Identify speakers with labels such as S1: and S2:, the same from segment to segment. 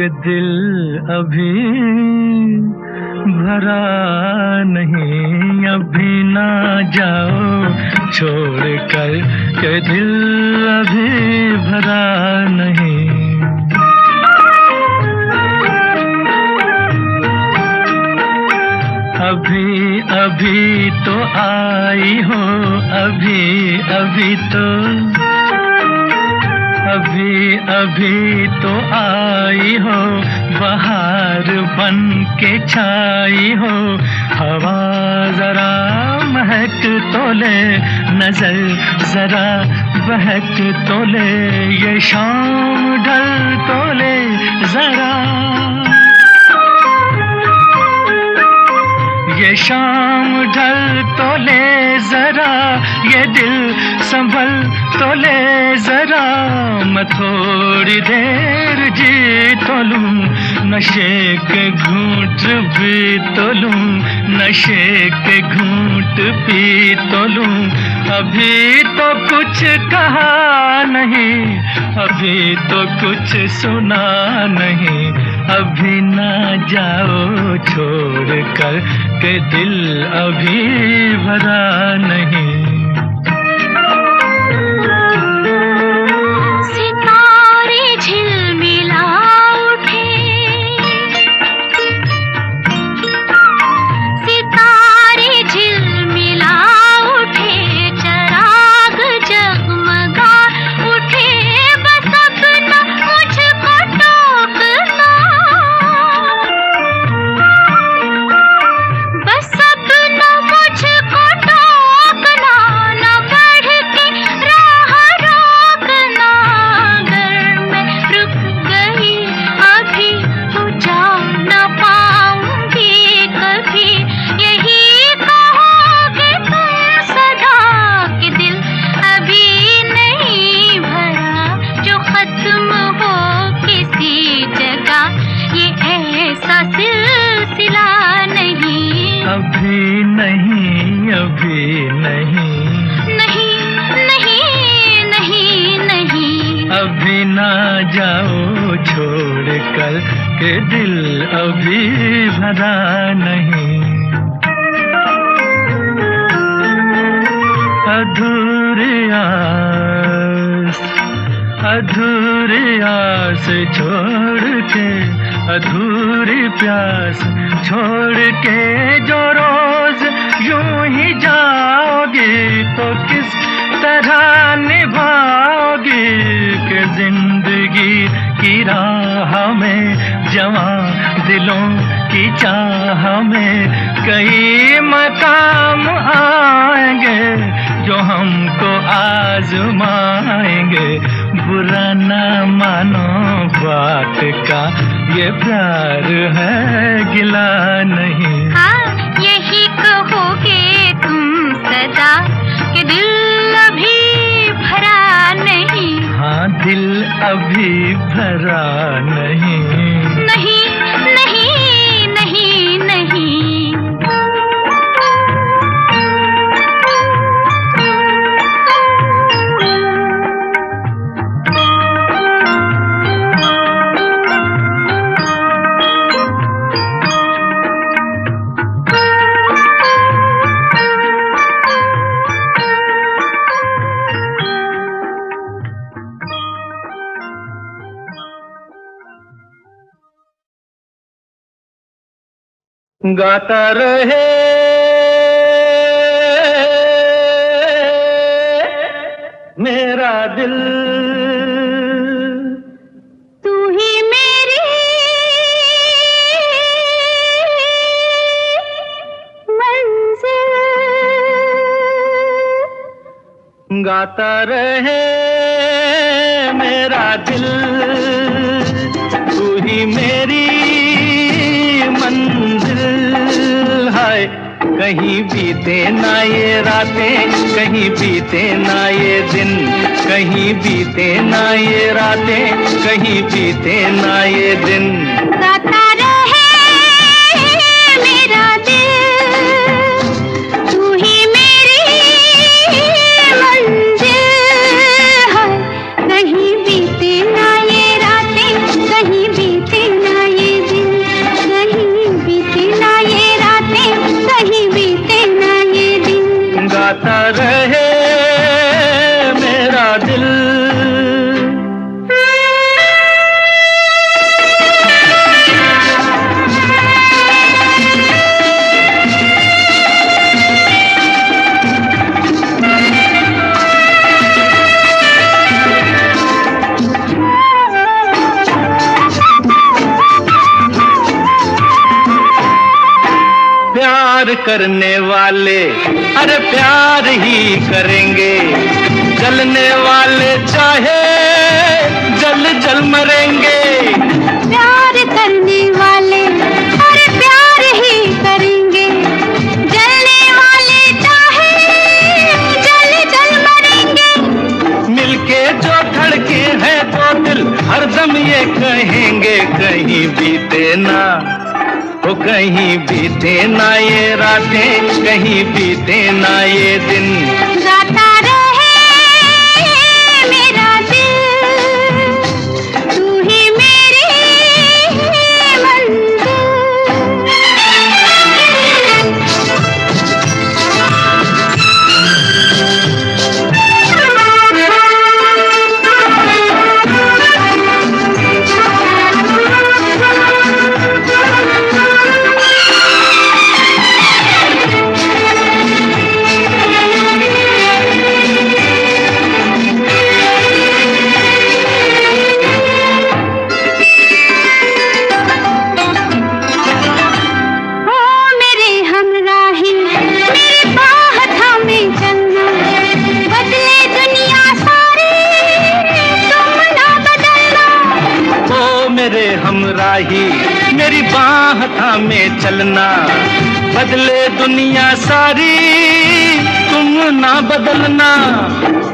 S1: कि दिल अभी भरा नहीं, अभी ना जाओ छोड़ कर के दिल अभी भरा नहीं। अभी अभी तो आई हो, अभी अभी तो, अभी अभी तो आई हो, बहार बन के छाई हो। हवा जरा महक तो ले, नजर जरा बहक तो ले, ये शाम ढल तो ले जरा, ये शाम ढल तो ले जरा, ये दिल संभल तो ले जरा। मैं थोड़ी देर जी तो लूं, नशे के घूंट भी तो लूं, नशे के घूंट पी तो लूं। अभी तो कुछ कहा नहीं, अभी तो कुछ सुना नहीं, अभी ना जाओ छोड़ कर के दिल अभी भरा नहीं।
S2: सितारे झिलमिला उठे, सितारे झिलमिला उठे, चराग जगमगा उठे, बस अब न मुझको टोकना, बस अब न मुझको टोकना, न बढ़ के राह रोकना। अगर मैं रुक गई अभी तो जा न पाऊंगी कभी, यही कहोगे तुम सदा कि दिल अभी नहीं भरा, जो खत्म हो किसी जगह ये ऐसा सिलसिला नहीं।
S1: अभी नहीं, अभी नहीं,
S2: नहीं नहीं नहीं नहीं,
S1: अभी ना जाओ छोड़ कर के दिल अभी भरा नहीं। अधूरी आस, अधूरी आस छोड़ के, अधूरी प्यास छोड़ के जो रोज यूं ही जाओगी, तो किस तरह निभाओगी कि जिंदगी की राह में, जवां दिलों की चाह में कई मकाम आएंगे जो हमको आजमाएंगे। बुरा न मानो बात का, ये प्यार है गिला नहीं।
S2: हाँ यही कहोगे तुम सदा कि दिल अभी भरा नहीं।
S1: हाँ दिल अभी भरा नहीं,
S2: नहीं नहीं नहीं नहीं।
S1: गाता रहे मेरा दिल,
S2: तू ही मेरी मंजिल,
S1: गाता रहे मेरा दिल, तू ही मेरी मंजिल। हाय कहीं बीते ना ये रातें, कहीं बीते ना ये दिन, कहीं बीते ना ये रातें, कहीं बीते ना ये दिन।
S2: गाता रहे मेरा दिल, तू ही मेरी मंजिल। हाय कहीं बीते ना ये रातें, कहीं बीते
S1: प्यार करने वाले अरे प्यार ही करेंगे, जलने वाले चाहे जल जल मरेंगे।
S2: प्यार करने वाले अरे प्यार ही करेंगे, जलने वाले चाहे जल जल मरेंगे।
S1: मिलके जो धड़के हैं तो दिल हरदम ये कहेंगे, कहीं बीते ना वो कहीं बीते ना ये रातें, कहीं बीते ना ये दिन।
S2: गाता रहे मेरा दिल, तू ही मेरी
S1: हमराही मेरी बाह थामे चलना, बदले दुनिया सारी तुम ना बदलना।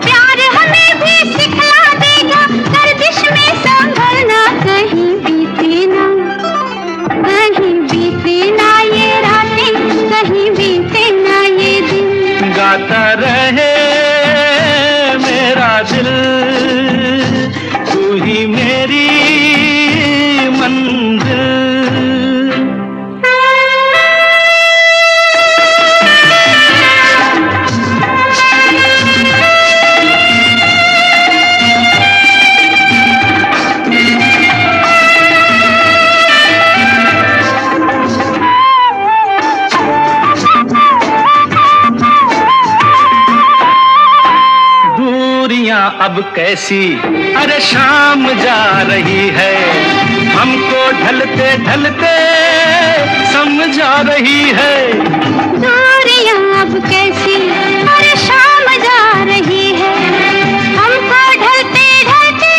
S2: प्यार हमें भी सिखला देगा गर्दिश में संभलना, कहीं बीते ना ये रातें, कहीं बीते ना ये दिन।
S1: गाता रहे मेरा दिल, तू ही मेरी मंजिल। दूरियां अब कैसी अरे शाम जा रही है, हमको ढलते ढलते समझा रही है।
S2: दूरियां अब कैसी अरे शाम जा रही है, हमको ढलते ढलते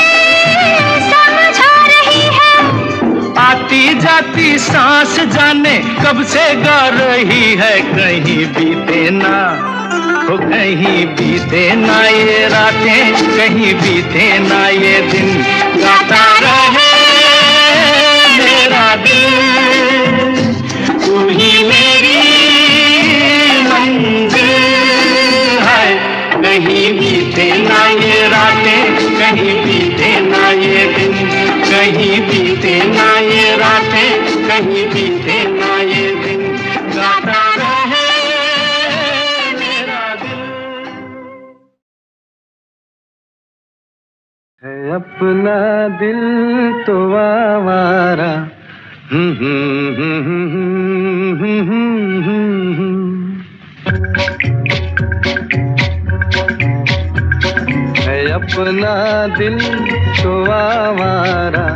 S2: समझा रही है।
S1: आती जाती सांस जाने कब से गा रही है, कहीं बीते ना वो कहीं बीते ना ये रातें, कहीं बीते ना ये दिन। गाता रहे मेरा दिल, तू ही मेरी मंजिल है। कहीं बीते ना ये रातें, कहीं बीते ना ये दिन, कहीं बीते ना ये रातें, कहीं बीते ना ये दिन। गाता रहे है अपना दिल तो आवारा। है अपना दिल तो आवारा,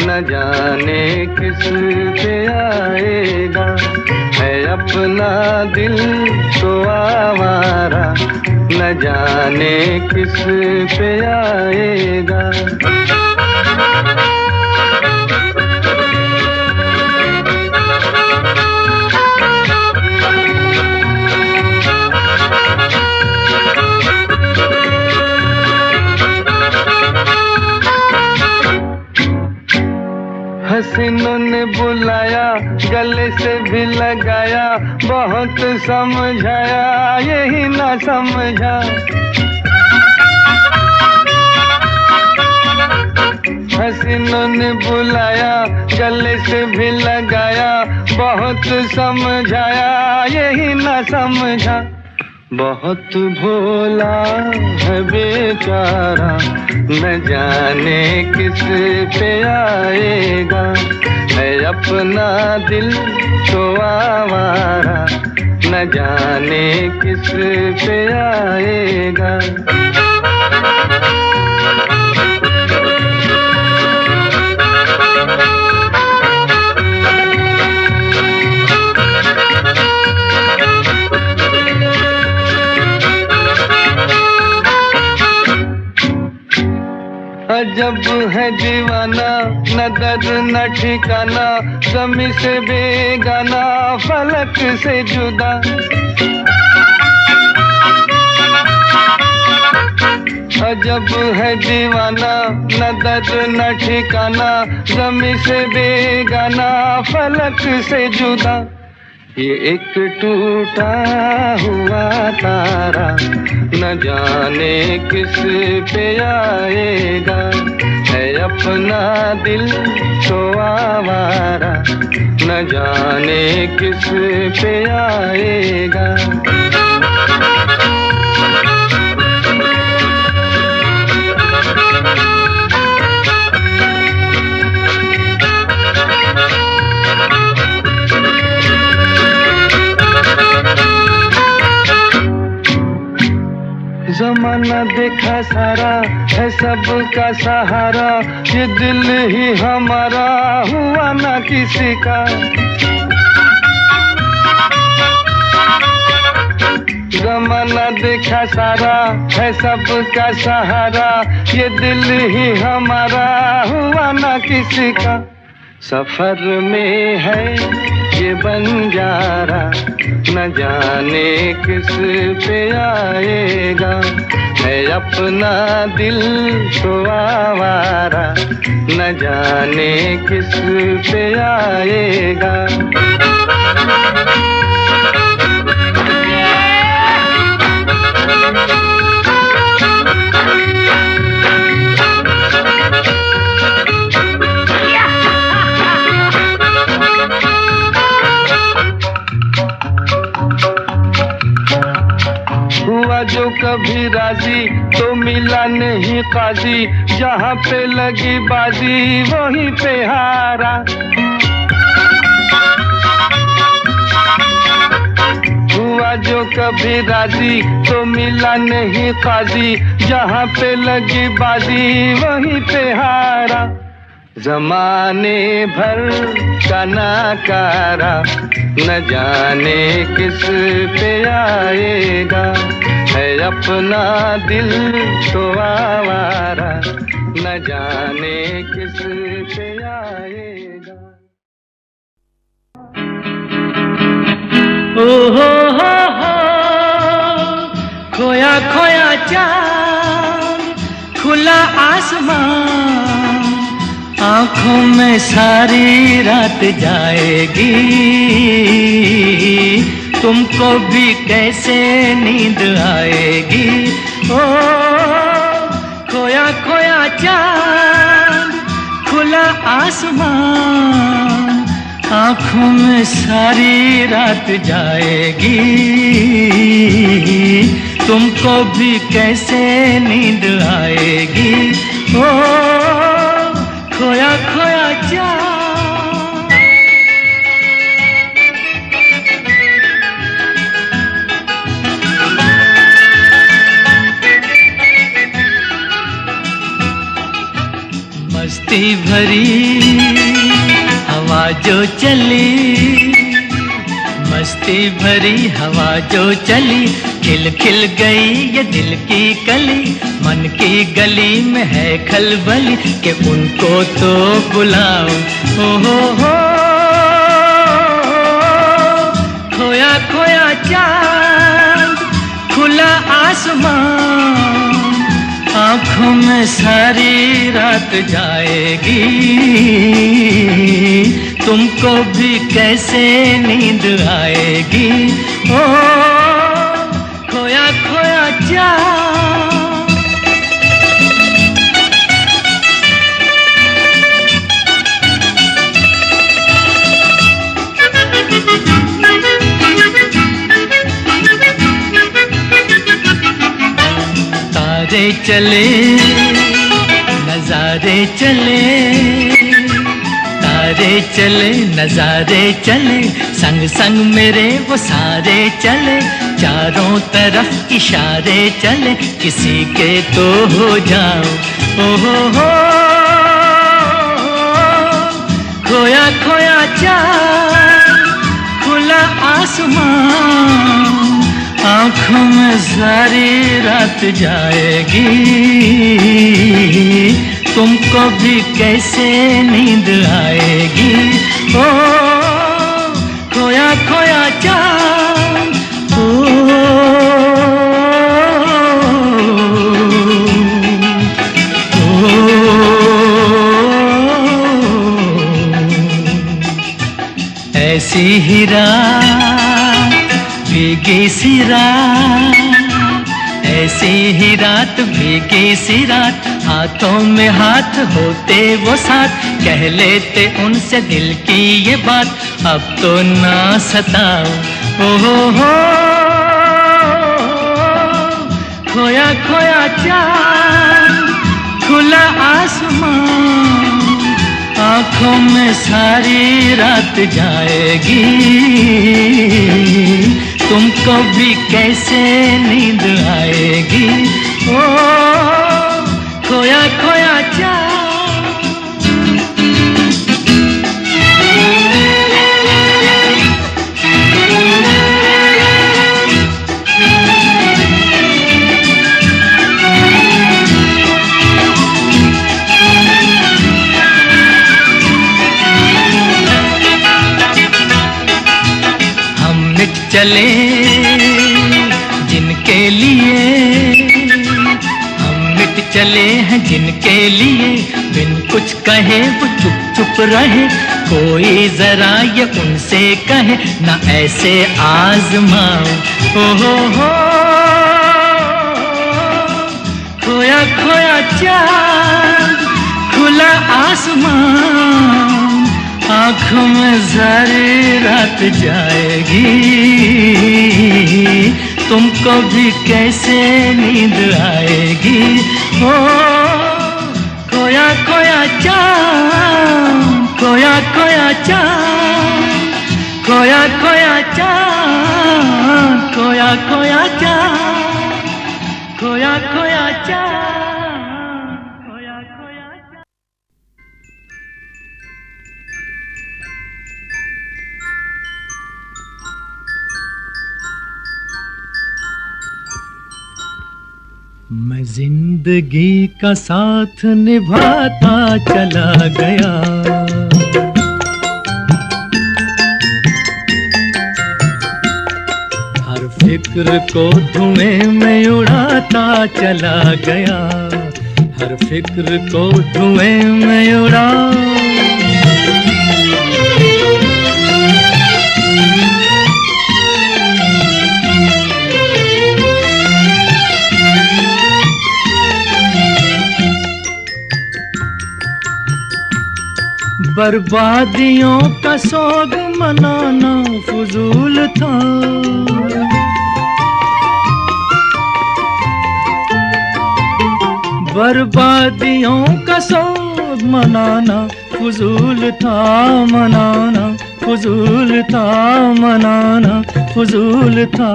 S1: न जाने किस पे आएगा। है अपना दिल तो आवारा, न जाने किस पे आएगा। हसीनों ने बुलाया, गले से भी लगाया, बहुत समझाया यही ना समझा। हसीनों ने बुलाया, गले से भी लगाया, बहुत समझाया यही ना समझा। बहुत भोला है बेचारा, न जाने किस पे आएगा। है अपना दिल तो आवारा, न जाने किस पे आएगा।
S3: अजब है दीवाना, न दर्द न ठिकाना, ज़मीं से बेगाना, फलक से जुदा। अजब है दीवाना, न दर्द न ठिकाना, ज़मीं से बेगाना, फलक से जुदा। ये एक टूटा हुआ तारा, न जाने किस पे आएगा, है अपना दिल तो आवारा, न जाने किस पे आएगा। ज़माना देखा सारा है सबका सहारा, ये दिल ही हमारा हुआ ना किसी का। ज़माना देखा सारा है सबका सहारा, ये दिल ही हमारा हुआ ना किसी का। सफर में है ये बंजारा, न जाने किस पे आएगा, है अपना दिल तो आवारा, न जाने किस पे आएगा। हुआ जो कभी राजी तो मिला नहीं काजी, जहाँ पे लगी बाजी वहीं पे हारा। हुआ जो कभी राजी तो मिला नहीं काजी, जहाँ पे लगी बाजी वहीं पे हारा। ज़माने भर का नाकारा, न जाने किस पे आएगा, है अपना दिल तो आवारा, न जाने किस पे आएगा।
S1: ओ हो, खोया खोया चाँद, खुला आसमान, आँखों में सारी रात जाएगी, तुमको भी कैसे नींद आएगी। ओ खोया खोया चाँद, खुला आसमान, आँखों में सारी रात जाएगी, तुमको भी कैसे नींद आएगी। ओ खोया खोया चाँद। मस्ती भरी हवा जो चली, मस्ती भरी हवा जो चली, खिल खिल गई ये दिल की कली, मन की गली में है खलबली, कि उनको तो बुलाओ। हो खोया खोया चाँद, खुला आसमान, आँखों में सारी रात जाएगी, तुमको भी कैसे नींद आएगी। ओ खोया खोया चाँद। तारे चले नजारे चले, तारे चले नजारे चले, संग संग मेरे वो सारे चले, चारों तरफ इशारे चले, किसी के तो हो जाओ। ओ हो खोया खोया चाँद, खुला आसमान, आँखों में सारी रात जाएगी, तुमको भी कैसे नींद आएगी। ओ खोया खोया चांद, ऐसी ही रात भीगी सी रात, ऐसी ही रात भीगी सी रात, हाथों में हाथ होते वो साथ, कह लेते उनसे दिल की ये बात, अब तो ना सताओ। हो खोया खोया चांद, खुला आसमान, आँखों में सारी रात जाएगी, तुमको भी कैसे नींद आएगी। ओ खोया खोया चांद। चले जिनके लिए, हम मिट चले हैं जिनके लिए, बिन कुछ कहे वो चुप चुप रहे, कोई जरा ये उनसे कहे ना ऐसे आजमाओ। हो खोया खोया चांद, खुला आसमान, आँखों में सारी रात जाएगी, तुमको भी कैसे नींद आएगी। ओ खोया खोया चांद, खोया खोया चांद, खोया खोया चांद, खोया खोया चांद, खोया खोया चांद। मैं जिंदगी का साथ निभाता चला गया, हर फिक्र को धुएं में उड़ाता चला गया, हर फिक्र को धुएं में उड़ा। बर्बादियों का सोग मनाना फजूल था, बर्बादियों का सोग मनाना फजूल था, मनाना फजूल था, मनाना फजूल था।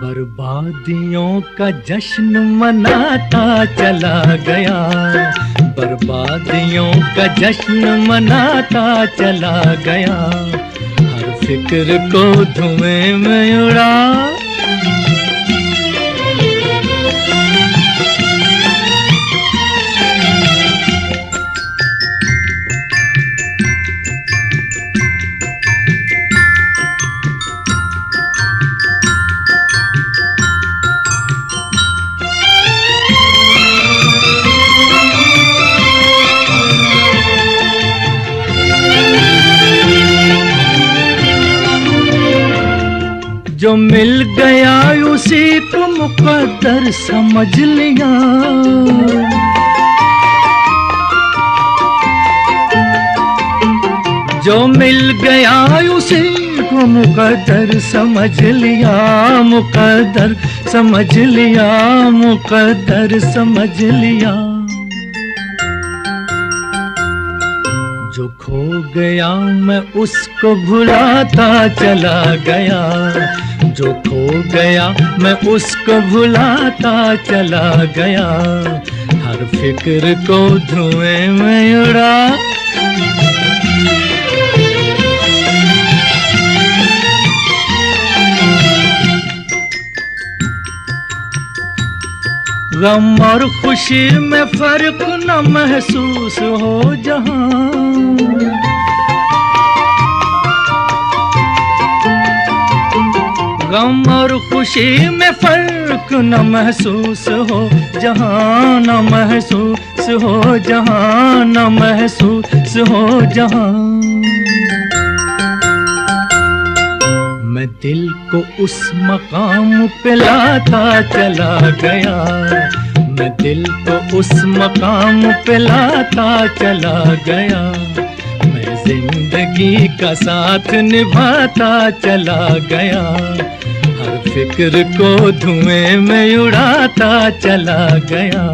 S1: बर्बादियों का जश्न मनाता चला गया, बर्बादियों का जश्न मनाता चला गया, हर फिक्र को धुएं में उड़ा। जो मिल गया उसी को मुकद्दर समझ लिया, जो मिल गया उसी को मुकद्दर समझ लिया, मुकद्दर समझ लिया, मुकद्दर समझ लिया। जो खो गया मैं उसको भुलाता चला गया, जो खो गया मैं उसको भुलाता चला गया, हर फिक्र को धुएं में उड़ा। गम और खुशी में फर्क न महसूस हो जहां, गम और खुशी में फर्क न महसूस हो जहां, न महसूस हो जहां, न महसूस हो जहां। मैं दिल को उस मकाम पे लाता चला गया, मैं दिल को उस मकाम पे लाता चला गया, मैं जिंदगी का साथ निभाता चला गया, हर फिक्र को धुएं में उड़ाता चला गया।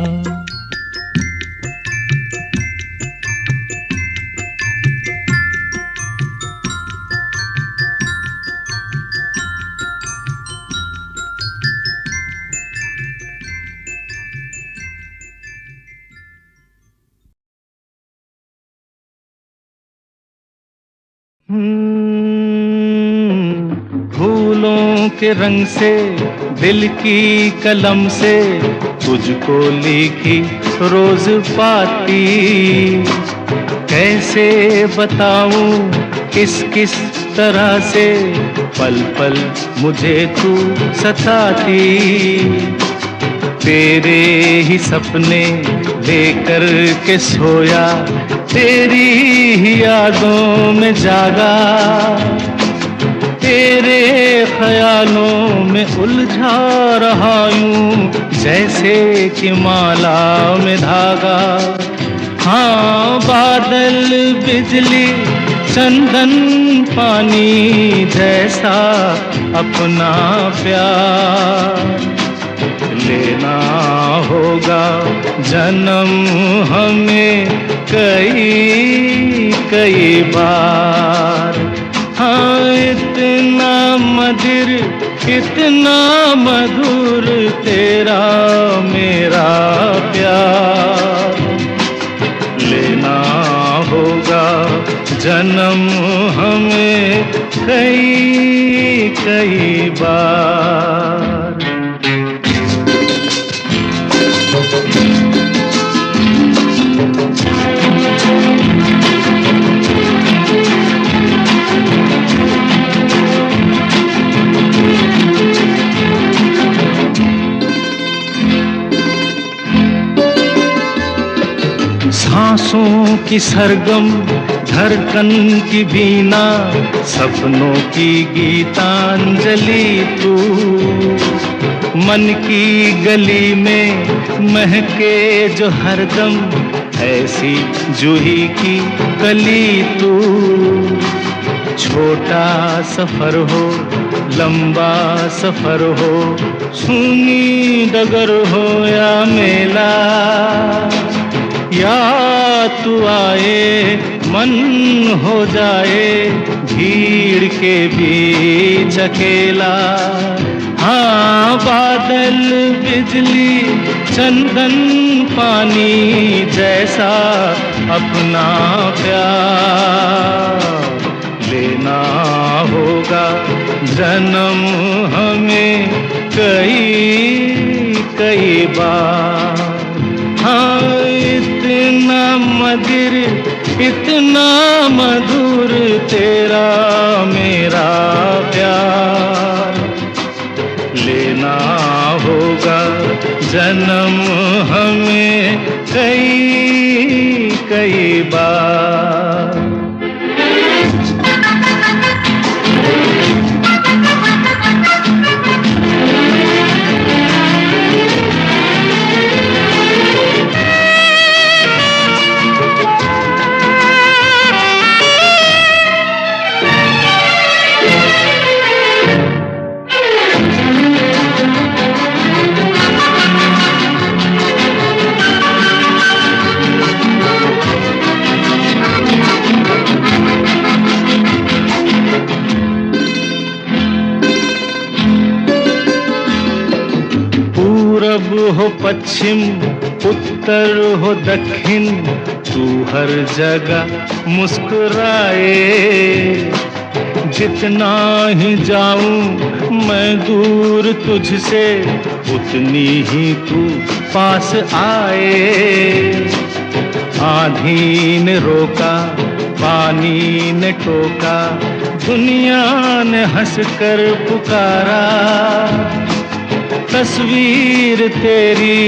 S3: फूलों के रंग से दिल की कलम से तुझको लिखी रोज पाती, कैसे बताऊं किस किस तरह से पल पल मुझे तू सताती। तेरे ही सपने लेकर के सोया, तेरी ही यादों में जागा, तेरे ख्यालों में उलझा रहा यूं जैसे कि माला में धागा। हाँ, बादल बिजली चंदन पानी जैसा अपना प्यार लेना होगा जन्म हमें कई कई बार। हाँ, इतना मधुर इतना मधुर तेरा मेरा प्यार लेना होगा जन्म हमें कई कई बार। सांसों की सरगम धड़कन की बीना सपनों की गीतांजलि तू, मन की गली में महके जो हरदम ऐसी जूही की कली तू। छोटा सफर हो लंबा सफर हो, सूनी डगर हो या मेला, या तू आए मन हो जाए भीड़ के बीच अकेला। हाँ, बादल बिजली चंदन पानी जैसा अपना प्यार लेना होगा जन्म हमें कई कई बार। हाँ, इतना मधुर इतना मधुर तेरा मेरा प्यार लेना होगा जन्म हमें कई कई बार। हो पश्चिम उत्तर हो दक्षिण तू हर जगह मुस्कुराए। जितना ही जाऊं
S1: मैं दूर तुझसे उतनी ही तू पास आए। आंधी ने रोका, पानी ने टोका, दुनिया ने हंसकर पुकारा। तस्वीर तेरी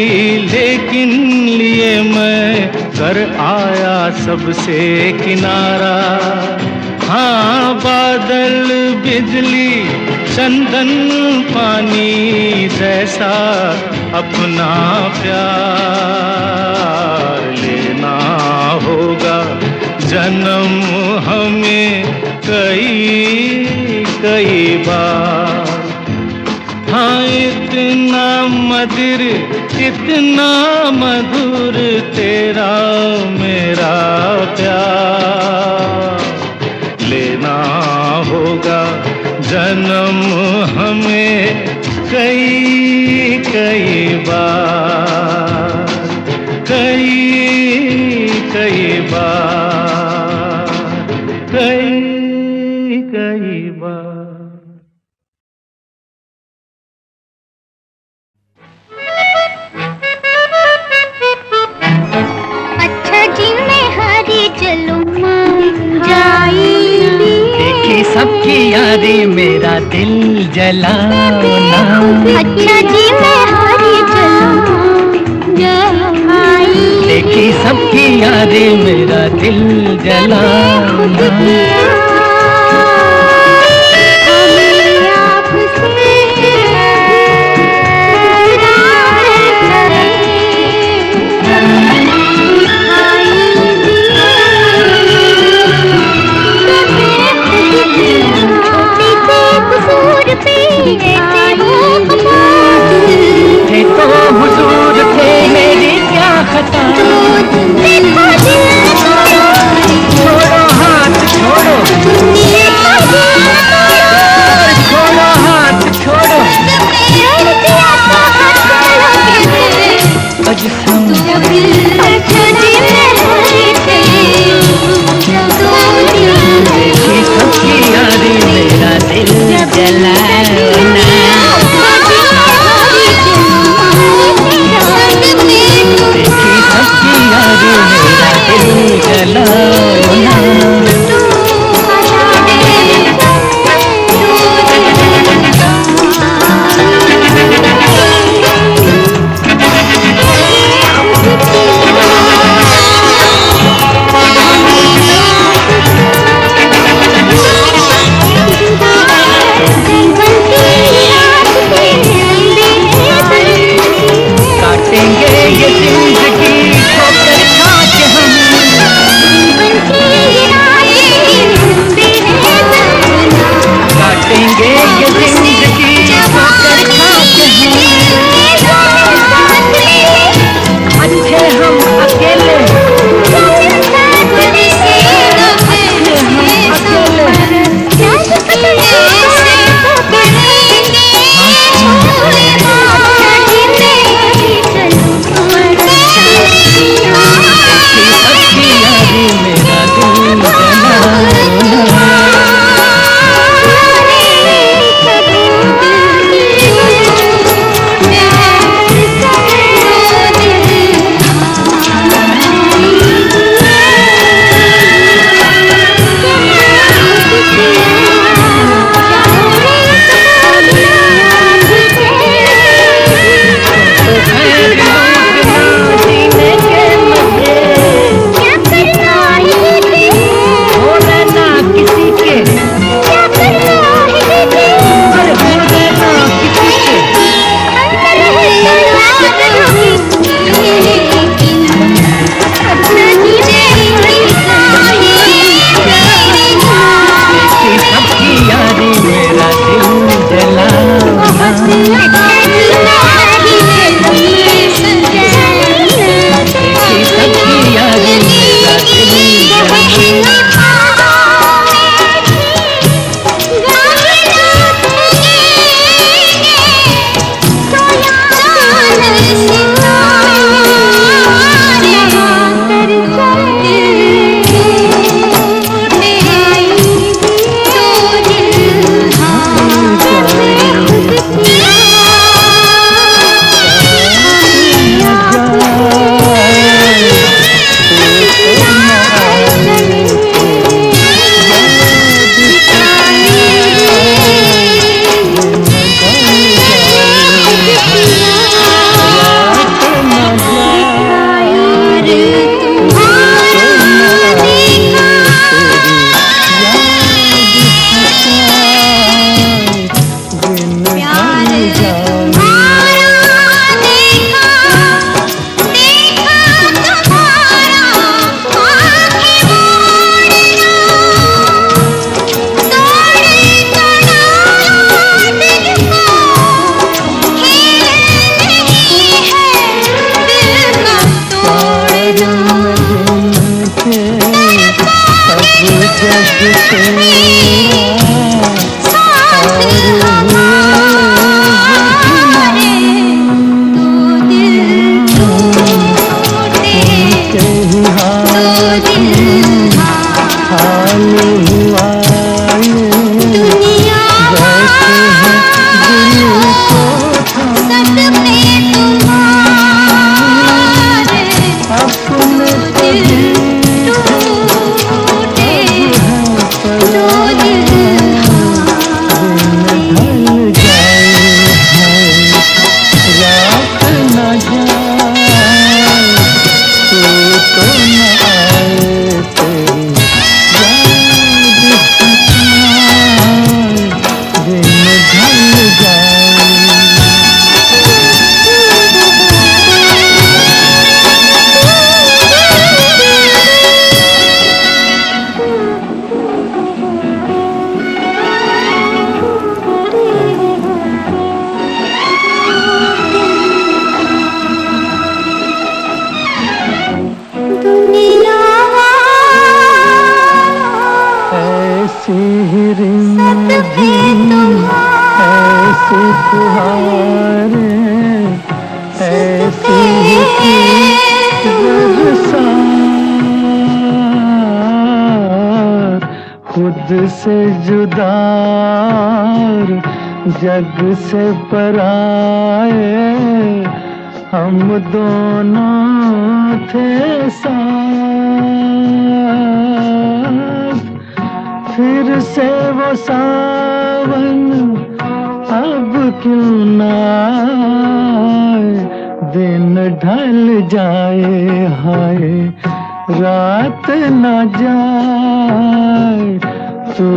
S1: लेकिन लिए मैं कर आया सबसे किनारा। हाँ, बादल बिजली चंदन पानी जैसा अपना प्यार लेना होगा जन्म हमें कई कई बार। हाँ, इतना मधुर इतना मधुर तेरा मेरा प्यार लेना होगा जन्म हमें कई कई बार, कई कई बार, कई कई बार।
S4: सबकी यारी मेरा दिल जलाना।
S2: अच्छा जी मैं हारी चलूं जलाई।
S4: देखी सबकी यारी मेरा दिल जलाना। थे तो हुजूर थे मेरी क्या खता। छोड़ो हाथ छोड़ो जग से
S2: साथ हमारे दो दिल टूटे,
S4: के ही
S2: दो दिल
S4: हाल हुआ ये,
S2: दुनिया
S4: वैसे है दिल को था
S2: सदमे तुम्हारे
S4: अपने
S2: दिल टूटे, दो दिल
S4: ढल जाए रात न जाए तू तो न आए तेरी याद सताए दिन ढल जाए।
S2: दुनिया
S4: ऐसी ही रिम
S2: सदमे
S4: ऐसे फुहारे ऐसी ही बरसात खुद से जुदा जग से पराए हम दोनों थे साथ फिर से वो सावन अब क्यों ना आए दिन ढल जाए हाय रात न जाए तू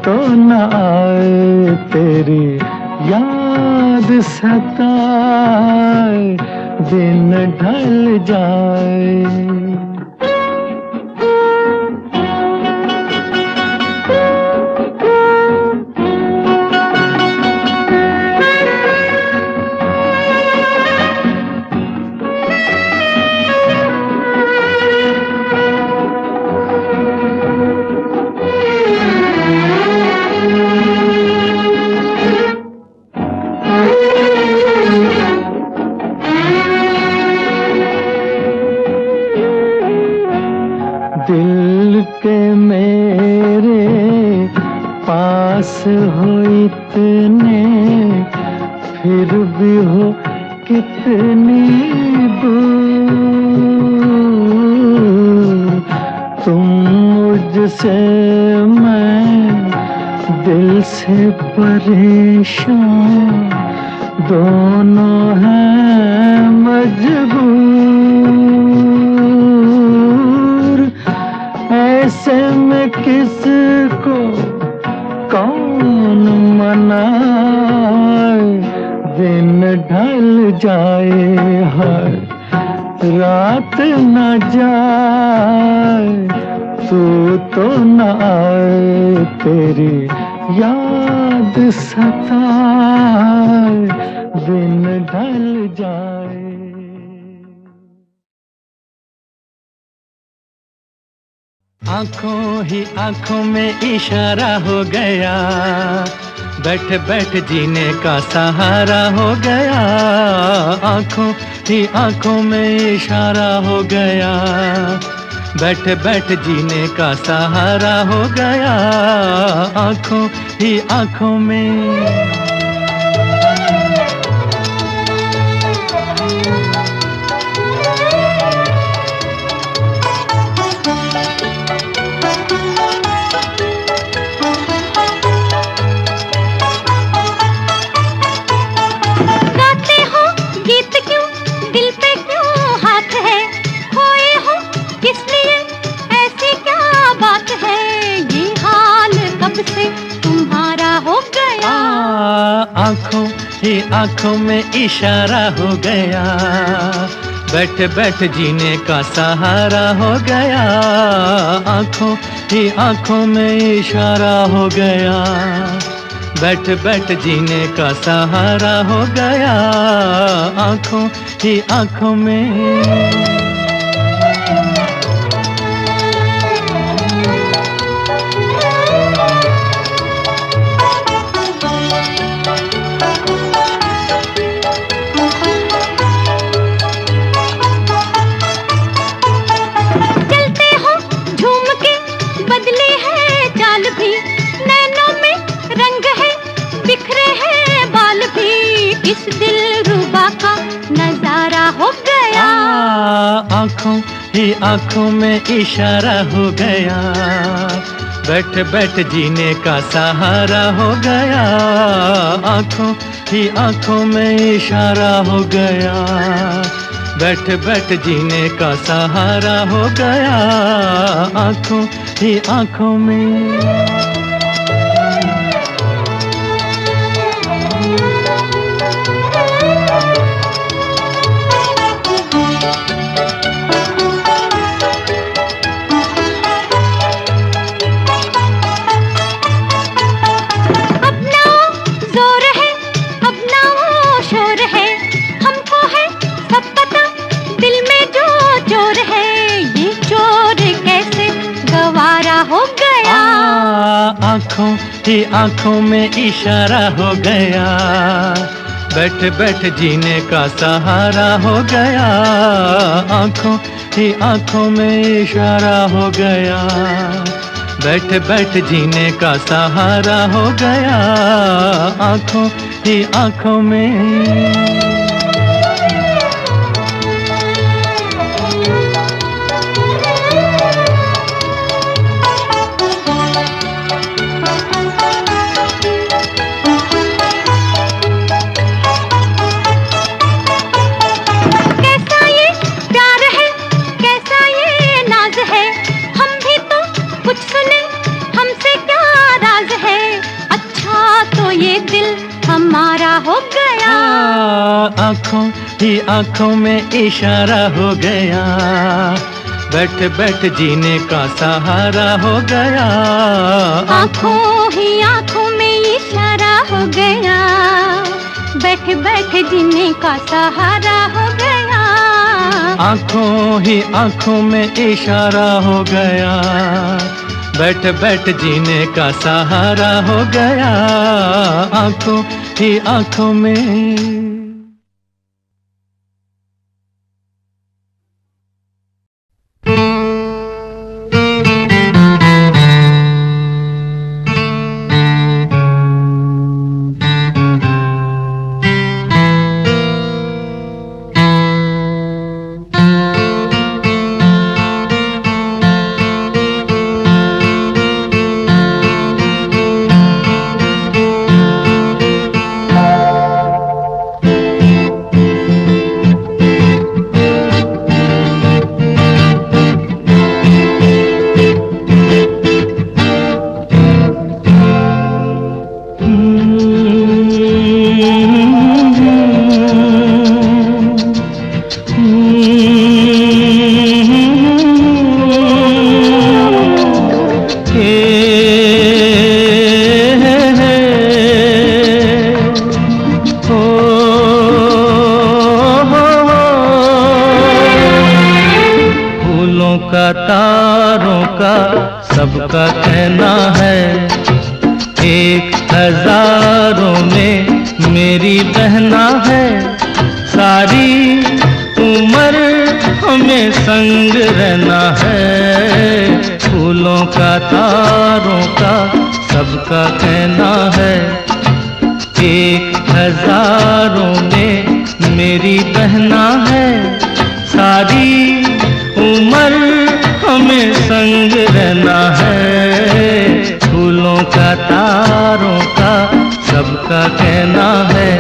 S4: तो न आए तेरी याद सताए दिन ढल जाए। दिल के मेरे पास हो इतने फिर भी हो कितनी दूर तुम मुझसे मैं दिल से परेशान दोनों हैं मजबूर ऐसे में किसको कौन मनाए दिन ढल जाए हर रात न जाए तू तो न आए तेरी याद सताए दिन ढल जाए। आंखों ही आंखों में इशारा हो गया बैठ बैठ जीने का सहारा हो गया आंखों ही आंखों में इशारा हो गया बैठ बैठ जीने का सहारा हो गया आंखों ही आंखों में। आंखों ही आंखों में इशारा हो गया बैठ बैठ जीने का सहारा हो गया आंखों ही आंखों में इशारा हो गया बैठ बैठ जीने का सहारा हो गया आंखों ही आंखों में। आंखों ही आंखों में इशारा हो गया, बैठ बैठ जीने का सहारा हो गया। आंखों ही आंखों में इशारा हो गया, बैठ बैठ जीने का सहारा हो गया। आंखों ही आंखों में। आंखों ही आंखों में इशारा हो गया, बैठ बैठ जीने का सहारा हो गया। आंखों ही आंखों में इशारा हो गया, बैठ बैठ जीने का सहारा हो गया। आंखों ही आंखों में। आंखों ही आंखों में इशारा हो गया, बैठ बैठ जीने का सहारा हो गया।
S2: आंखों ही आंखों में इशारा हो गया, बैठ बैठ जीने का सहारा हो गया।
S4: आंखों ही आंखों में इशारा हो गया, बैठ बैठ जीने का सहारा हो गया। आंखों ही आंखों में।
S3: तारों का सबका कहना है, एक हजारों में मेरी बहना है। सारी उम्र हमें संग रहना है। फूलों का तारों का सबका कहना है, एक हजारों में मेरी बहना है। सारी उम्र हमें संग रहना है। फूलों का तारों का सबका कहना है।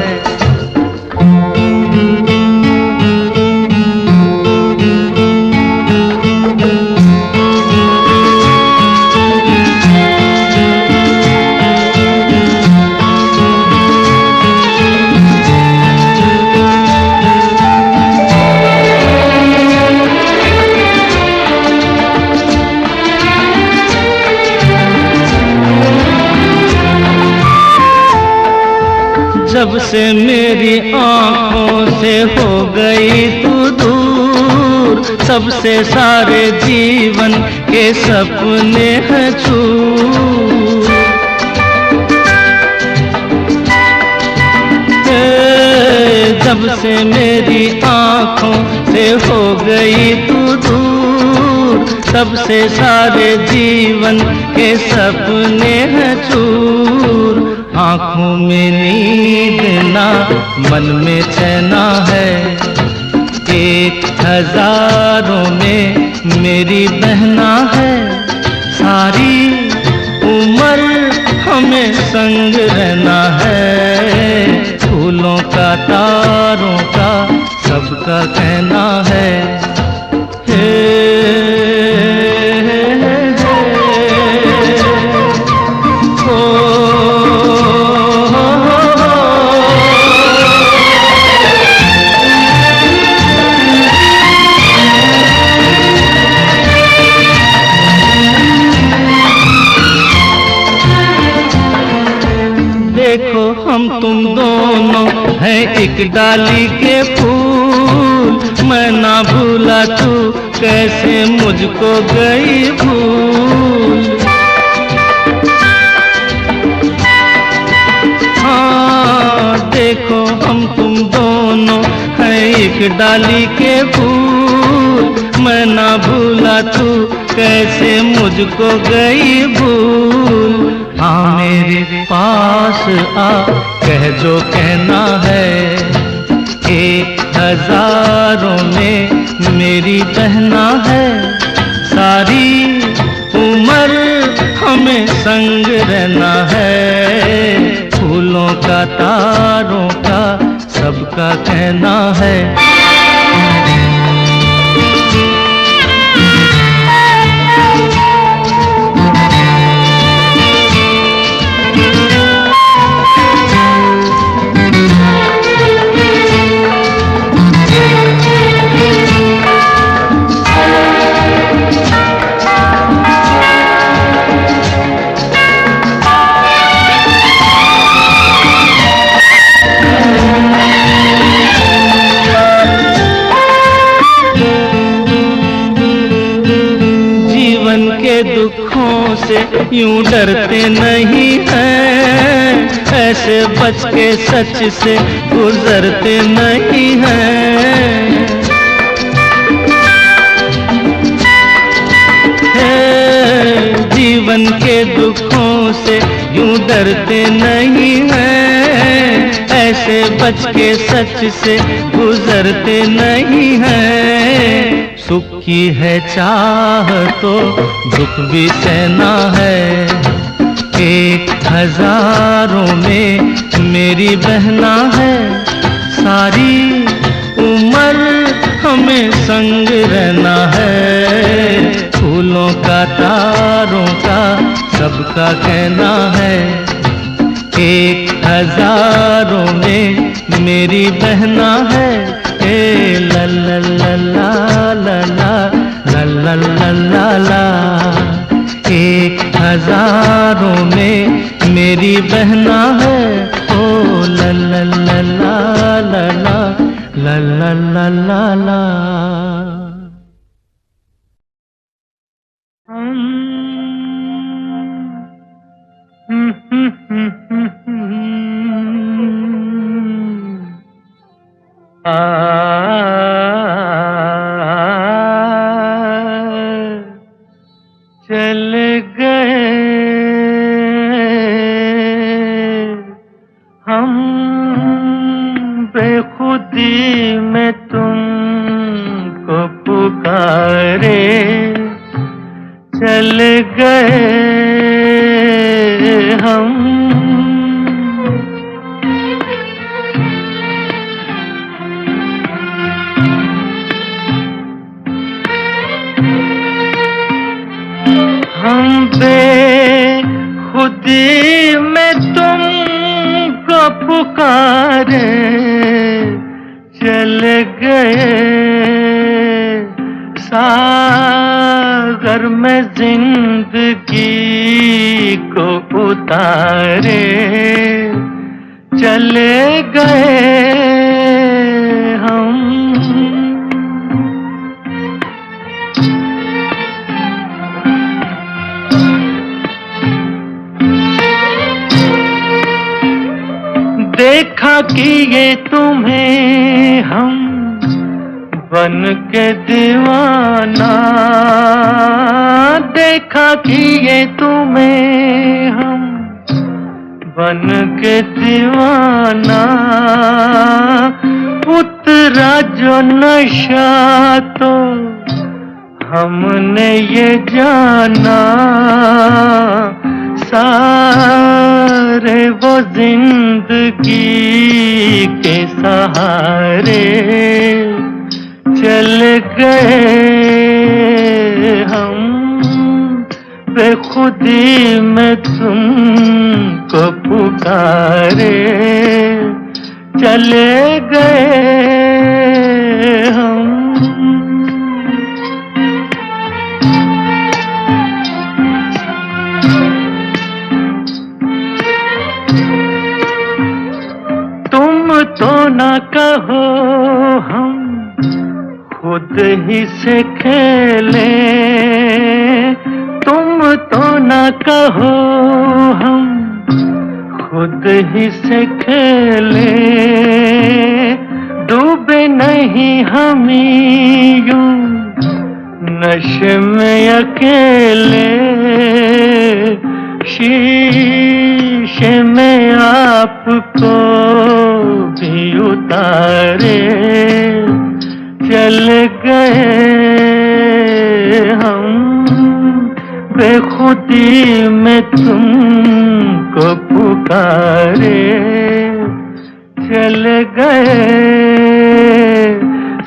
S3: जब से मेरी आँखों से हो गई तू दूर, सबसे सारे जीवन के सपने हैं चूर। जब से मेरी आँखों से हो गई तू दूर, सबसे सारे जीवन के सपने हैं चूर। आँखों में नींद ना मन में चैना है,
S4: एक हजारों में मेरी बहना है, सारी उम्र हमें संग रहना है। फूलों का तारों का सबका कहना है, देखो हम तुम दोनों हैं एक डाली के फूल, मैं ना भूला तू कैसे मुझको गई भूल। हाँ देखो हम तुम दोनों हैं एक डाली के फूल, मैं ना भूला तू कैसे मुझको गई भूल। हाँ मेरे पास आ कह जो कहना है, एक हजारों में मेरी बहना है, सारी उम्र हमें संग रहना है। फूलों का तारों का सबका कहना है। दुखों से यूं डरते नहीं हैं, ऐसे बच के सच से गुजरते नहीं हैं। जीवन के दुखों से यूं डरते नहीं हैं, ऐसे बच के सच से गुजरते नहीं हैं। सुख की है चाह तो दुख भी सहना है, एक हजारों में मेरी बहना है, सारी उम्र हमें संग रहना है। फूलों का तारों का सबका कहना है, एक हजारों में मेरी बहना है। ला ला ला ला ला ला ला ला ला ला, एक हजारों में मेरी बहना है। ओ ला ला ला ला ला ला ला ला ला ला।
S1: चल गए हम बेखुदी में तुमको पुकारे, चल गए हम बेखुदी में तुमको पुकारे, चल गए सागर में जिंदगी को उतारे, चले गए हम। देखा कि ये तुम्हें हम बन के दीवाना, देखा कि ये तुम्हें हम बन के दीवाना, उतर
S4: गुजरा जो नशा तो हमने ये जाना, सारे वो जिंदगी के सहारे चल गए हम, बेखुदी में तुमको पुकारे चले गए हम। तुम तो ना कहो हम खुद ही से खेले, तुम तो ना कहो हम खुद ही से खेले, डूबे नहीं हम यूं नशे में अकेले, शीशे में आपको भी उतारे चल गए हम, बेखुदी में तुमको पुकारे चल गए,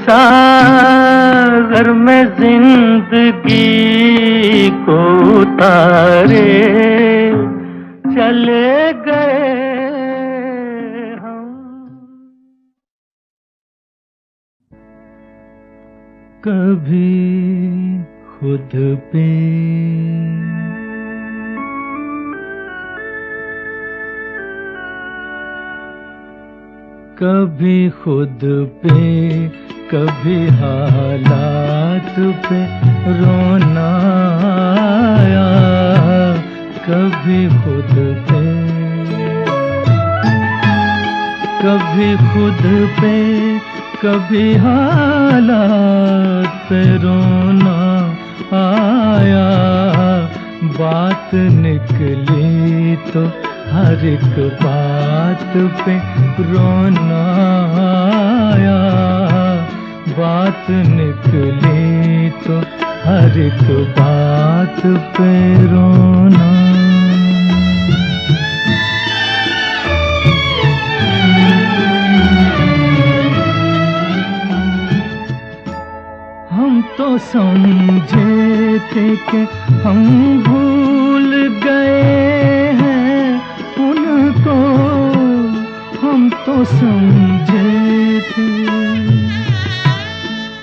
S4: सागर में जिंदगी को उतारे चले गए हम। कभी खुद पे कभी खुद पे कभी हालात पे रोना आया, कभी खुद पे कभी खुद पे कभी हालात पे रोना आया, बात निकली तो हर एक बात पे रोना आया, बात निकली तो हर एक बात पे रोना। हम तो समझे थे कि हम भूल गए हैं उनको, हम तो समझे थे,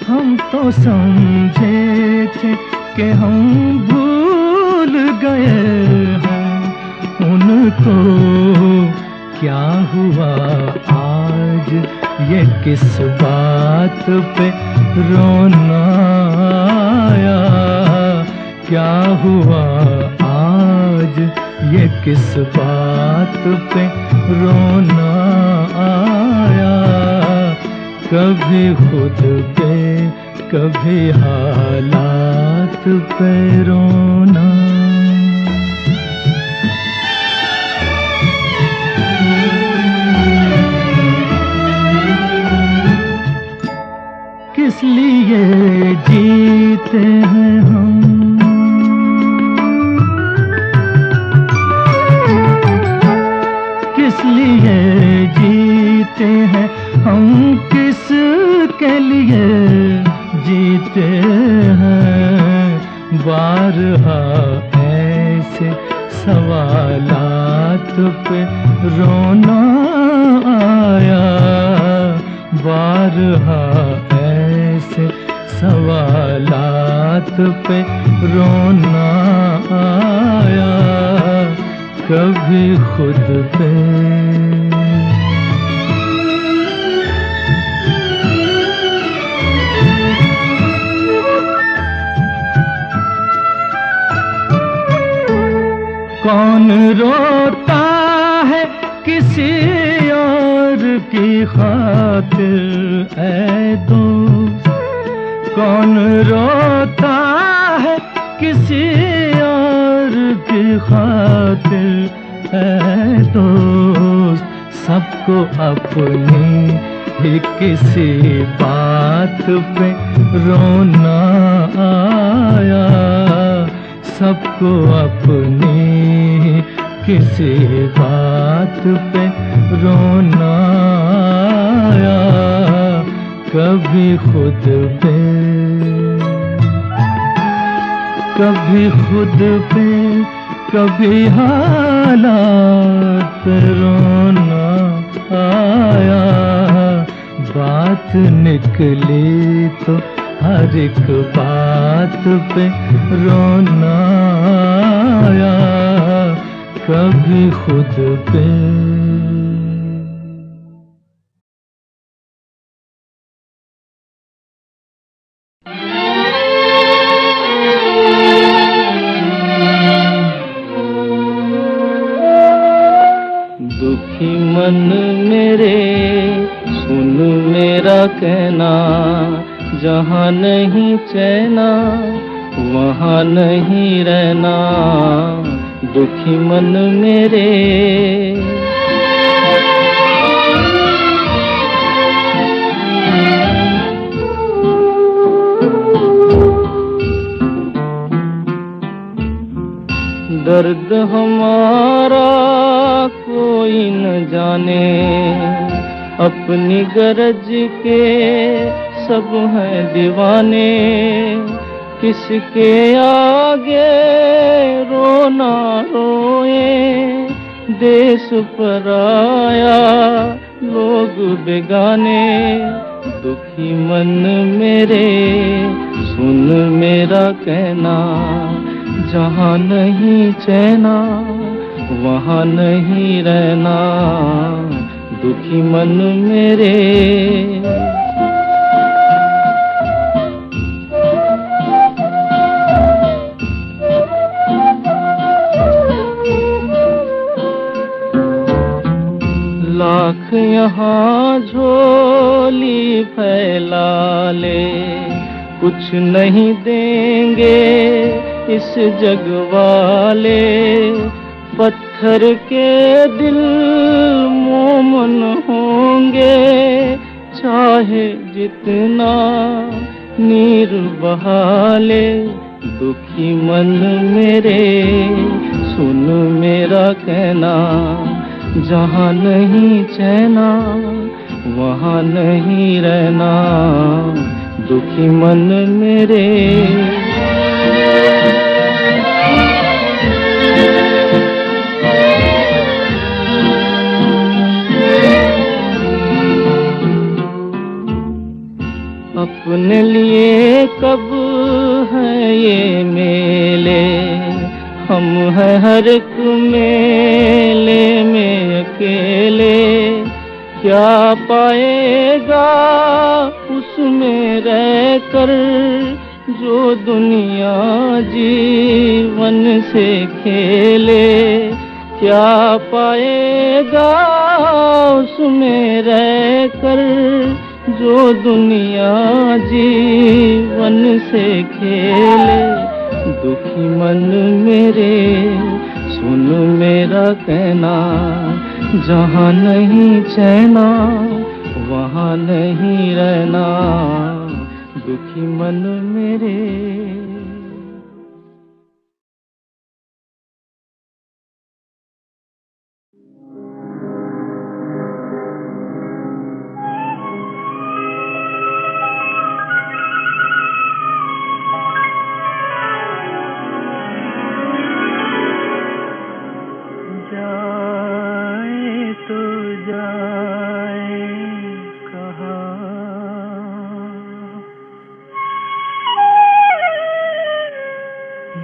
S4: हम तो समझे थे कि हम भूल गए हैं उनको, क्या हुआ आज ये किस बात पे रोना आया, क्या हुआ आज ये किस बात पे रोना आया, कभी खुद पे कभी हालात पे रोना। किस लिए जीते हैं हम, किस लिए जीते हैं हम, किस के लिए जीते हैं, बारहा ऐसे सवालात पे रोना आया, बारहा ऐसे सवालात पे रोना आया, कभी खुद पे कौन रोता है किसी और की खातिर ऐ दोस्त, कौन रोता है किसी और की खातिर ऐ दोस्त, सबको अपनी कभी किसी बात पे रोना आया, सबको अपनी किसी बात पे रोना आया, कभी खुद पे कभी हालात पे रोना आया, बात निकली तो हर एक बात पे रोना आया, कभी खुद पे।
S3: दुखी मन मेरे सुन मेरा कहना, जहाँ नहीं चैना वहाँ नहीं रहना। दुखी मन मेरे दर्द हमारा कोई न जाने, अपनी गरज के सब हैं दीवाने। किसके आगे रोना रोए, देश पराया लोग बेगाने। दुखी मन मेरे सुन मेरा कहना, जहाँ नहीं चैना वहाँ नहीं रहना। दुखी मन मेरे लाख यहाँ झोली फैला ले, कुछ नहीं देंगे इस जग वाले। पत्थर के दिल मोमन होंगे, चाहे जितना नीर बहा ले। दुखी मन मेरे सुन मेरा कहना, जहाँ नहीं चैना वहाँ नहीं रहना। दुखी मन मेरे अपने लिए कब है ये मेले, हम हैं हर एक मेले में अकेले। क्या पाएगा उसमें रहकर जो दुनिया जीवन से खेले। क्या पाएगा उसमें रहकर जो दुनिया जीवन से खेले। दुखी मन मेरे सुन मेरा कहना, जहाँ नहीं चैना वहाँ नहीं रहना। दुखी मन मेरे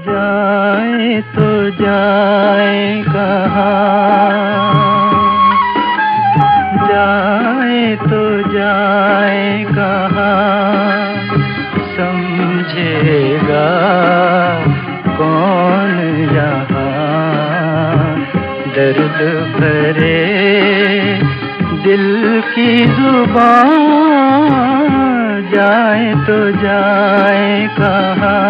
S3: जाए तो जाए कहाँ, जाए तो जाए कहाँ, समझेगा कौन यहाँ। दर्द भरे दिल की जुबान, जाए तो जाए कहाँ,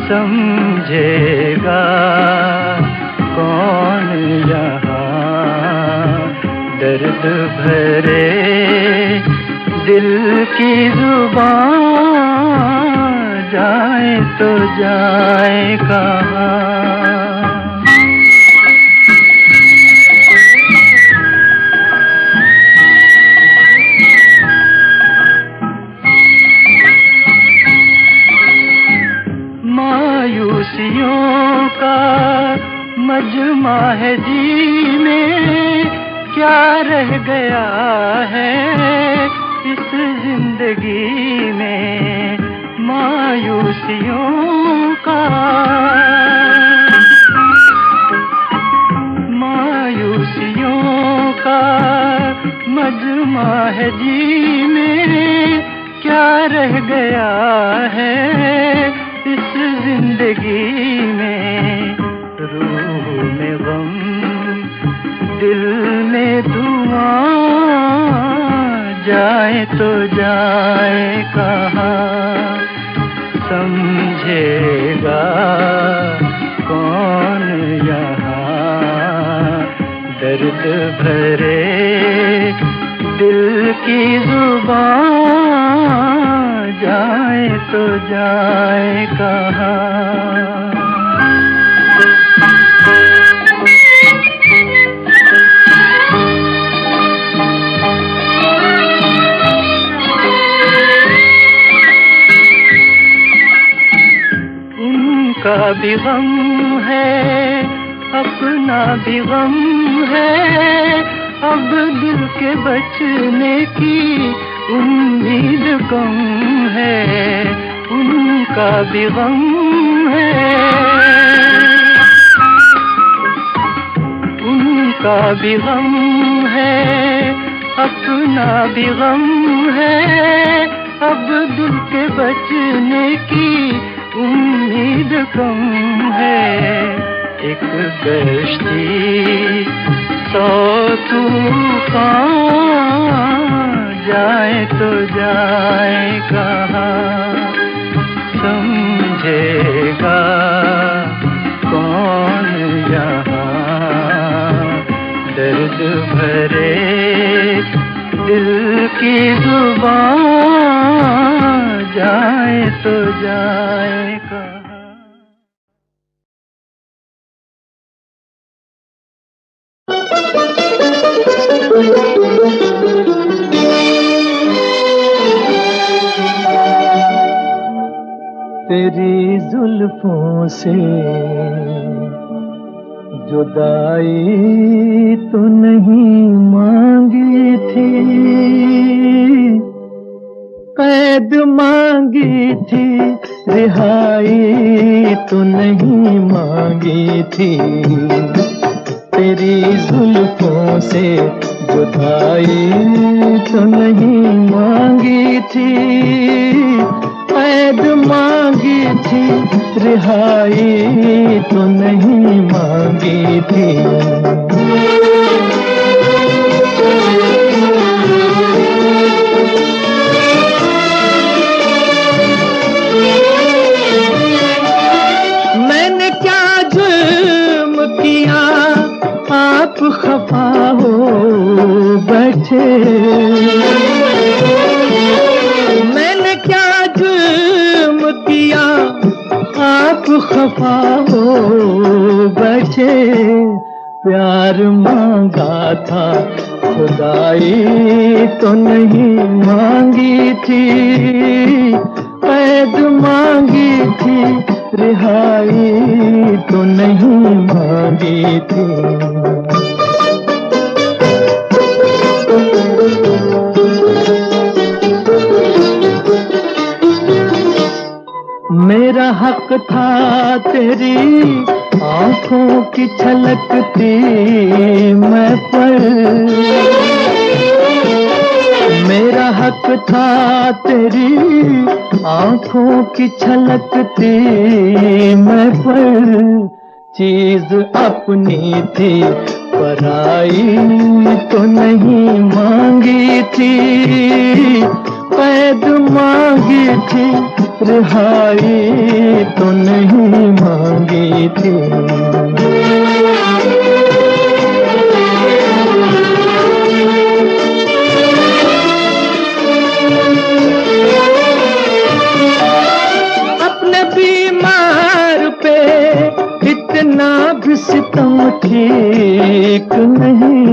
S3: समझेगा कौन यहाँ। दर्द भरे
S4: दिल की जुबान जाए तो जाए कहाँ। मायूसियों का मजमा है जीने, क्या रह गया है इस जिंदगी में। मायूसियों का मजमा है जीने, क्या रह गया है इस जिंदगी में। रूह में गम, दिल में धुआं, जाए तो जाए कहाँ। समझेगा कौन यहाँ दर्द भरे दिल की जुबान, जाए तो जाए कहाँ। उनका भी गम है, अपना भी गम है, अब दिल के बचने की उम्मीद कम है। उनका भी गम है, उनका भी गम है, अपना भी गम है, अब दिल के बचने की उम्मीद कम है। एक कश्ती 100 तूफान, जाए तो जाए कहाँ। समझेगा कौन यहाँ दर्द भरे दिल की जुबान, जाए तो जाए कहाँ। तेरी जुल्फों से जुदाई तो नहीं मांगी थी, कैद मांगी थी, रिहाई तो नहीं मांगी थी। तेरी जुल्फों से जुदाई तो नहीं मांगी थी, कैद मांगी थी, रिहाई तो नहीं मांगी थी। मैंने क्या जुर्म किया आप खफा हो बैठे। मैंने क्या जुर्म किया आप खफा हो बैठे। प्यार मांगा था खुदाई तो नहीं मांगी थी, कैद मांगी थी, रिहाई तो नहीं मांगी थी। मेरा हक था तेरी आंखों की छलकती मैं पर, मेरा हक था तेरी आंखों की छलकती मैं पर। चीज अपनी थी पराई तो नहीं मांगी थी, कैद मांगी थी, रिहाई तो नहीं मांगी थी। सितम ठीक नहीं।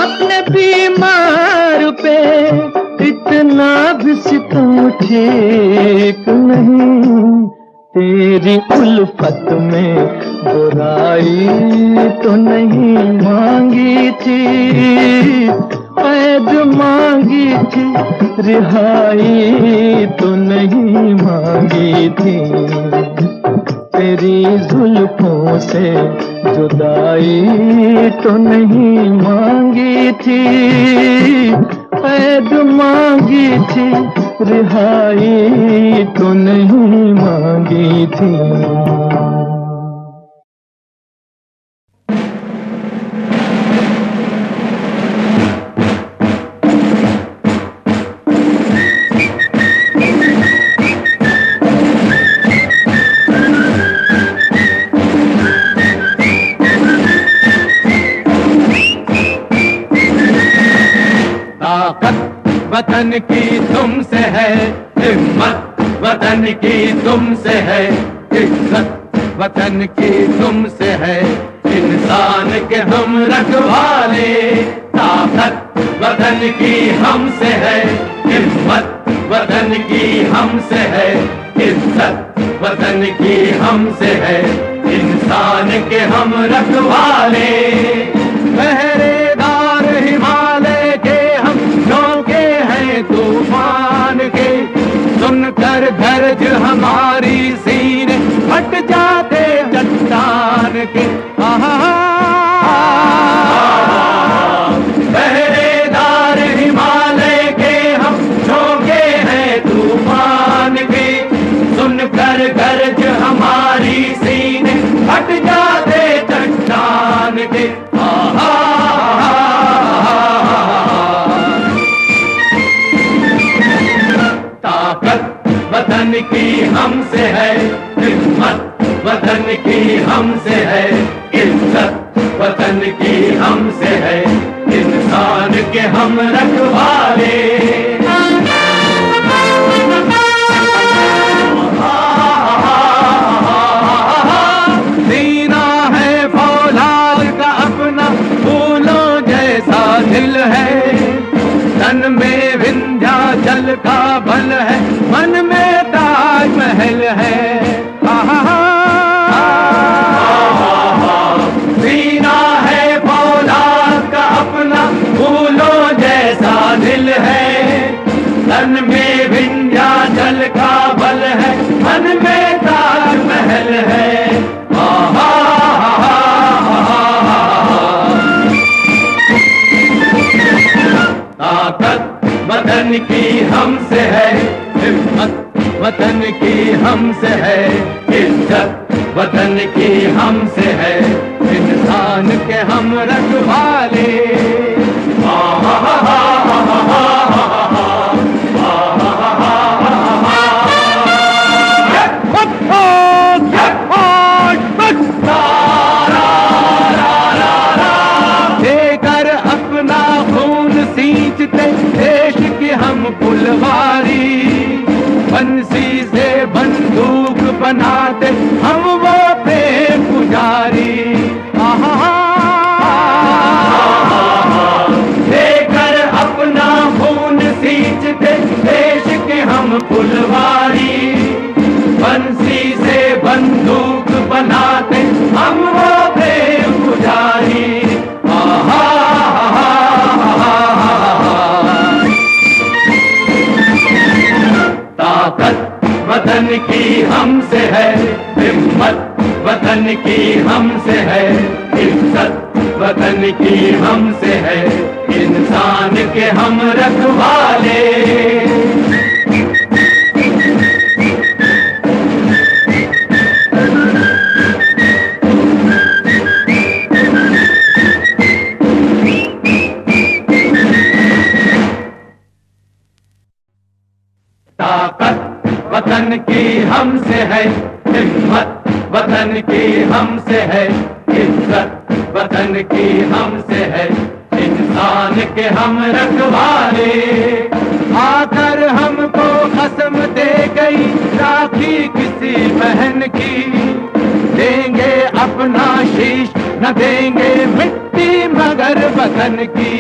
S4: अपने बीमार पे इतना भी सितम ठीक नहीं। तेरी उल्फत में बुराई तो नहीं मांगी थी, कैद मांगी थी, रिहाई तो नहीं मांगी थी। तेरी जुल्फों से जुदाई तो नहीं मांगी थी, कैद मांगी थी, रिहाई तो नहीं मांगी थी।
S5: वतन की तुमसे है हिम्मत, वतन की तुमसे है इज्जत, वतन की तुमसे है इंसान के हम रखवाले। ताकत वतन की हमसे है हिम्मत, वतन की हमसे है इज्जत, वतन की हमसे है इंसान के हम रखवाले। पहरेदार हिमालय के हम झोंके हैं तूफान के, सुनकर गरज हमारी सीने फट जाते चट्टान के। पहरेदार हिमालय के हम झोंके हैं तूफान के, सुनकर गरज हमारी सीने फट जाते चट्टान के। ताकत वतन की हमसे है हिम्मत, वतन की हमसे है इज्जत, वतन की हमसे है इंसान के हम रखवाले। सीना है फौलाद का अपना फूलों जैसा दिल है, तन में विंध्याचल का बल है, मन में ताजमहल है। सीना है फौलाद का अपना फूलों जैसा दिल है, तन में विंध्याचल का बल है, मन में ताजमहल है। ताकत वतन की हमसे है हिम्मत, वतन की हमसे है इज्जत, वतन की हमसे है इंसान के हम रखवाले। देकर अपना खून सींचते देश की हम फुलवारी, बंसी से बंदूक बनाते हम वो प्रेम पुजारी। देकर अपना खून सींचते देश के हम फुलवारी, बंसी से बंदूक बनाते हम वो प्रेम पुजारी। ताकत वतन की हमसे है हिम्मत, वतन की हमसे है इज्जत, वतन की हमसे है इंसान के हम रखवाले। ताकत वतन की हमसे है हिम्मत, वतन की हमसे है इज्जत, वतन की हमसे है इंसान के हम रखवाले। आकर हमको कसम दे गई राखी किसी बहन की, अपना शीश न देंगे मिट्टी मगर वतन की।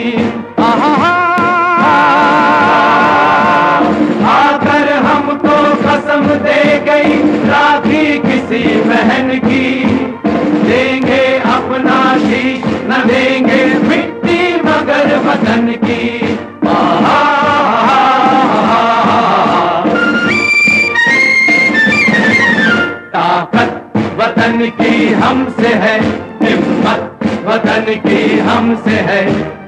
S5: आकर हमको कसम दे गई राखी किसी बहन की, देंगे अपना शीश न देंगे मिट्टी मगर वतन की। ताकत वतन की हमसे है, हिम्मत वतन की हमसे है,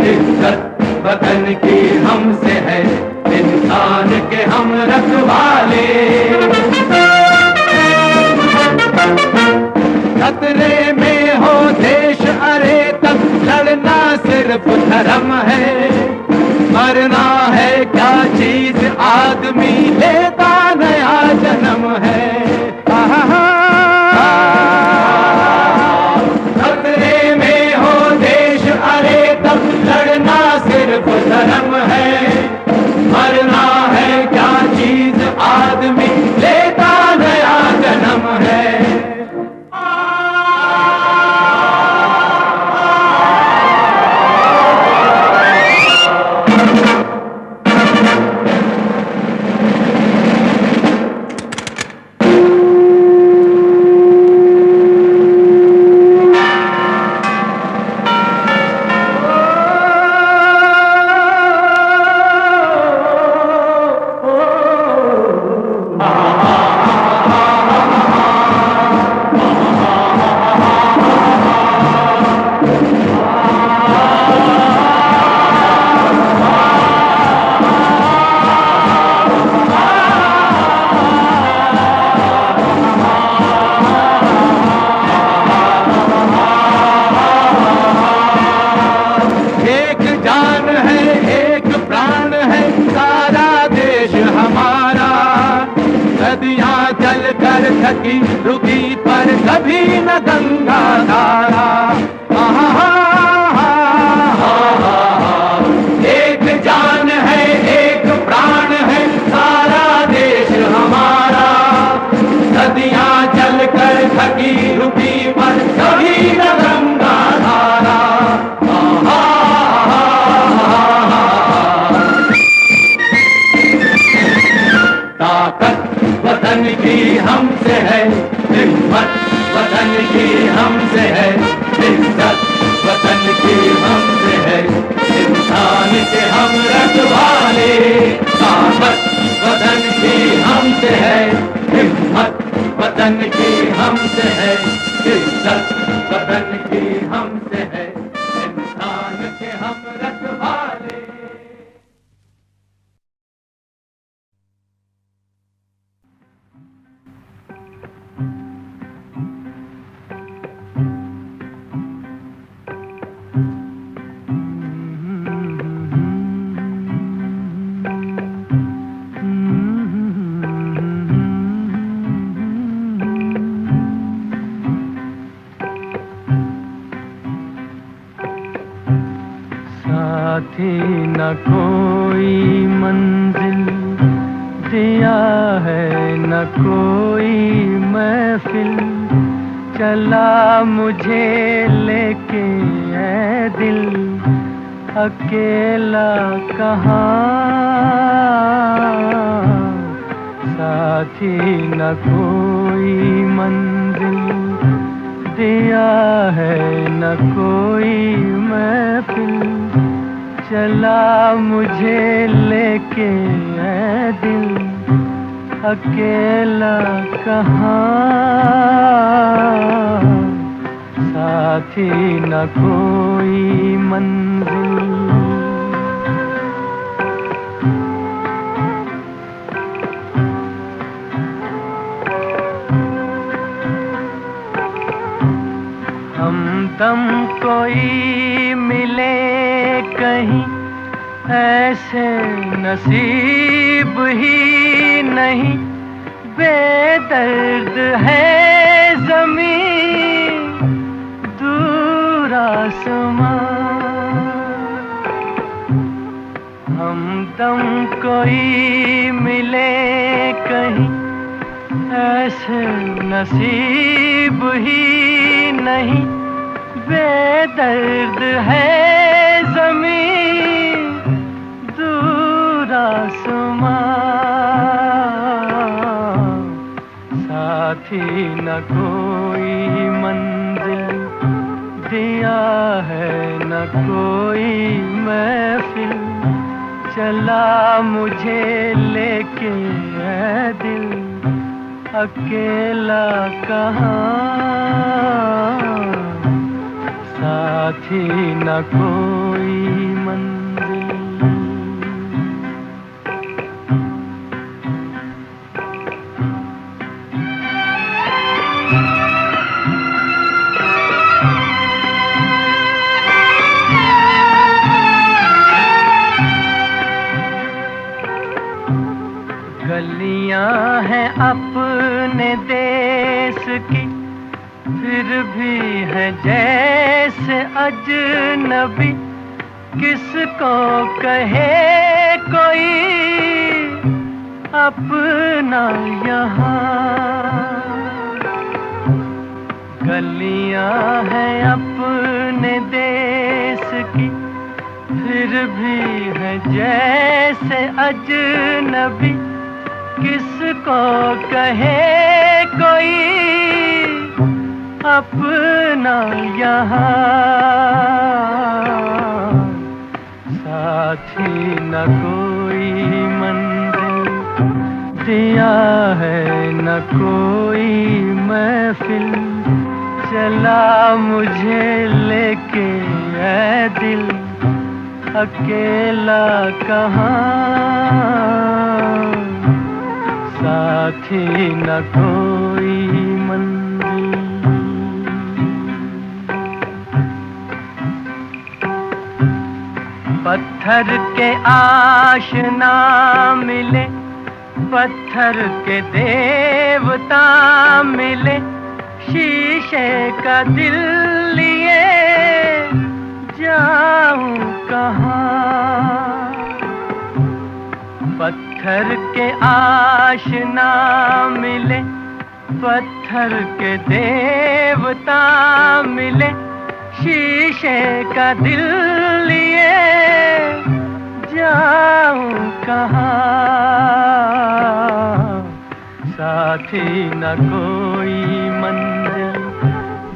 S5: इज्जत वतन की हमसे है, इंसान के हम रखवाले। खतरे में हो देश अरे तब लड़ना सिर्फ धर्म है, मरना है क्या चीज आदमी लेता नया जन्म है। खतरे में हो देश अरे तब लड़ना सिर्फ धर्म है, मरना है क्या चीज आदमी लेता नया जन्म है। थकी रुकी पर कभी न गंगा धारा। एक जान है एक प्राण है सारा देश हमारा, नदियां चल कर थकी रुकी पर कभी न गंगा धारा। ताकत वतन की हमसे है, हिम्मत वतन की हमसे है, इज्जत वतन की हमसे है, इंसान के हम रखवाले। ताकत वतन की हमसे है, हिम्मत वतन की हमसे है, इज्जत वतन की हमसे है, इंसान के हम रखवाले।
S4: साथी न कोई मंजिल दिया है न कोई महफिल, चला मुझे लेके ऐ दिल अकेला कहाँ। साथी न कोई मंजिल दिया है न कोई महफिल, चला मुझे लेके ऐ दिल अकेला कहाँ। साथी न कोई मंजिल। हमदम कोई मिले कहीं ऐसे नसीब ही नहीं, बेदर्द है ज़मीं दूर आसमां। हमदम कोई मिले कहीं ऐसे नसीब ही
S1: दर्द है ज़मीं दूर आसमां, साथी न कोई मंजिल दिया है न कोई महफिल, चला मुझे लेके है दिल अकेला कहाँ, साथी न कोई मंजिल। गलियां हैं अपने देश की, फिर भी है जैसे अजनबी, किसको कहे कोई अपना यहाँ। गलियां हैं अपने देश की, फिर भी है जैसे अजनबी, किसको कहे कोई अपना यहाँ। साथी न कोई मंजिल दिया है न कोई महफिल, चला मुझे लेके है दिल अकेला कहाँ, साथी न कोई मंजिल। पत्थर के आशना मिले, पत्थर के देवता मिले, शीशे का दिल लिए जाऊं कहाँ। पत्थर के आशना मिले, पत्थर के देवता मिले, शीशे का दिल लिए जाऊं कहाँ, साथी न कोई मंजिल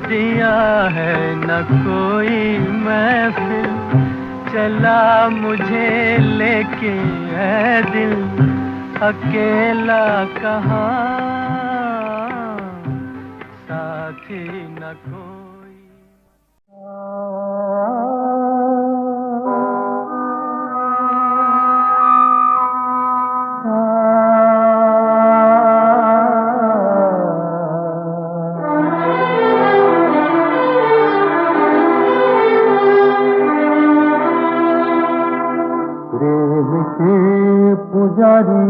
S1: दिया है न कोई महफिल, चला मुझे लेके है दिल अकेला कहाँ, साथी न कोई।
S6: पुजारी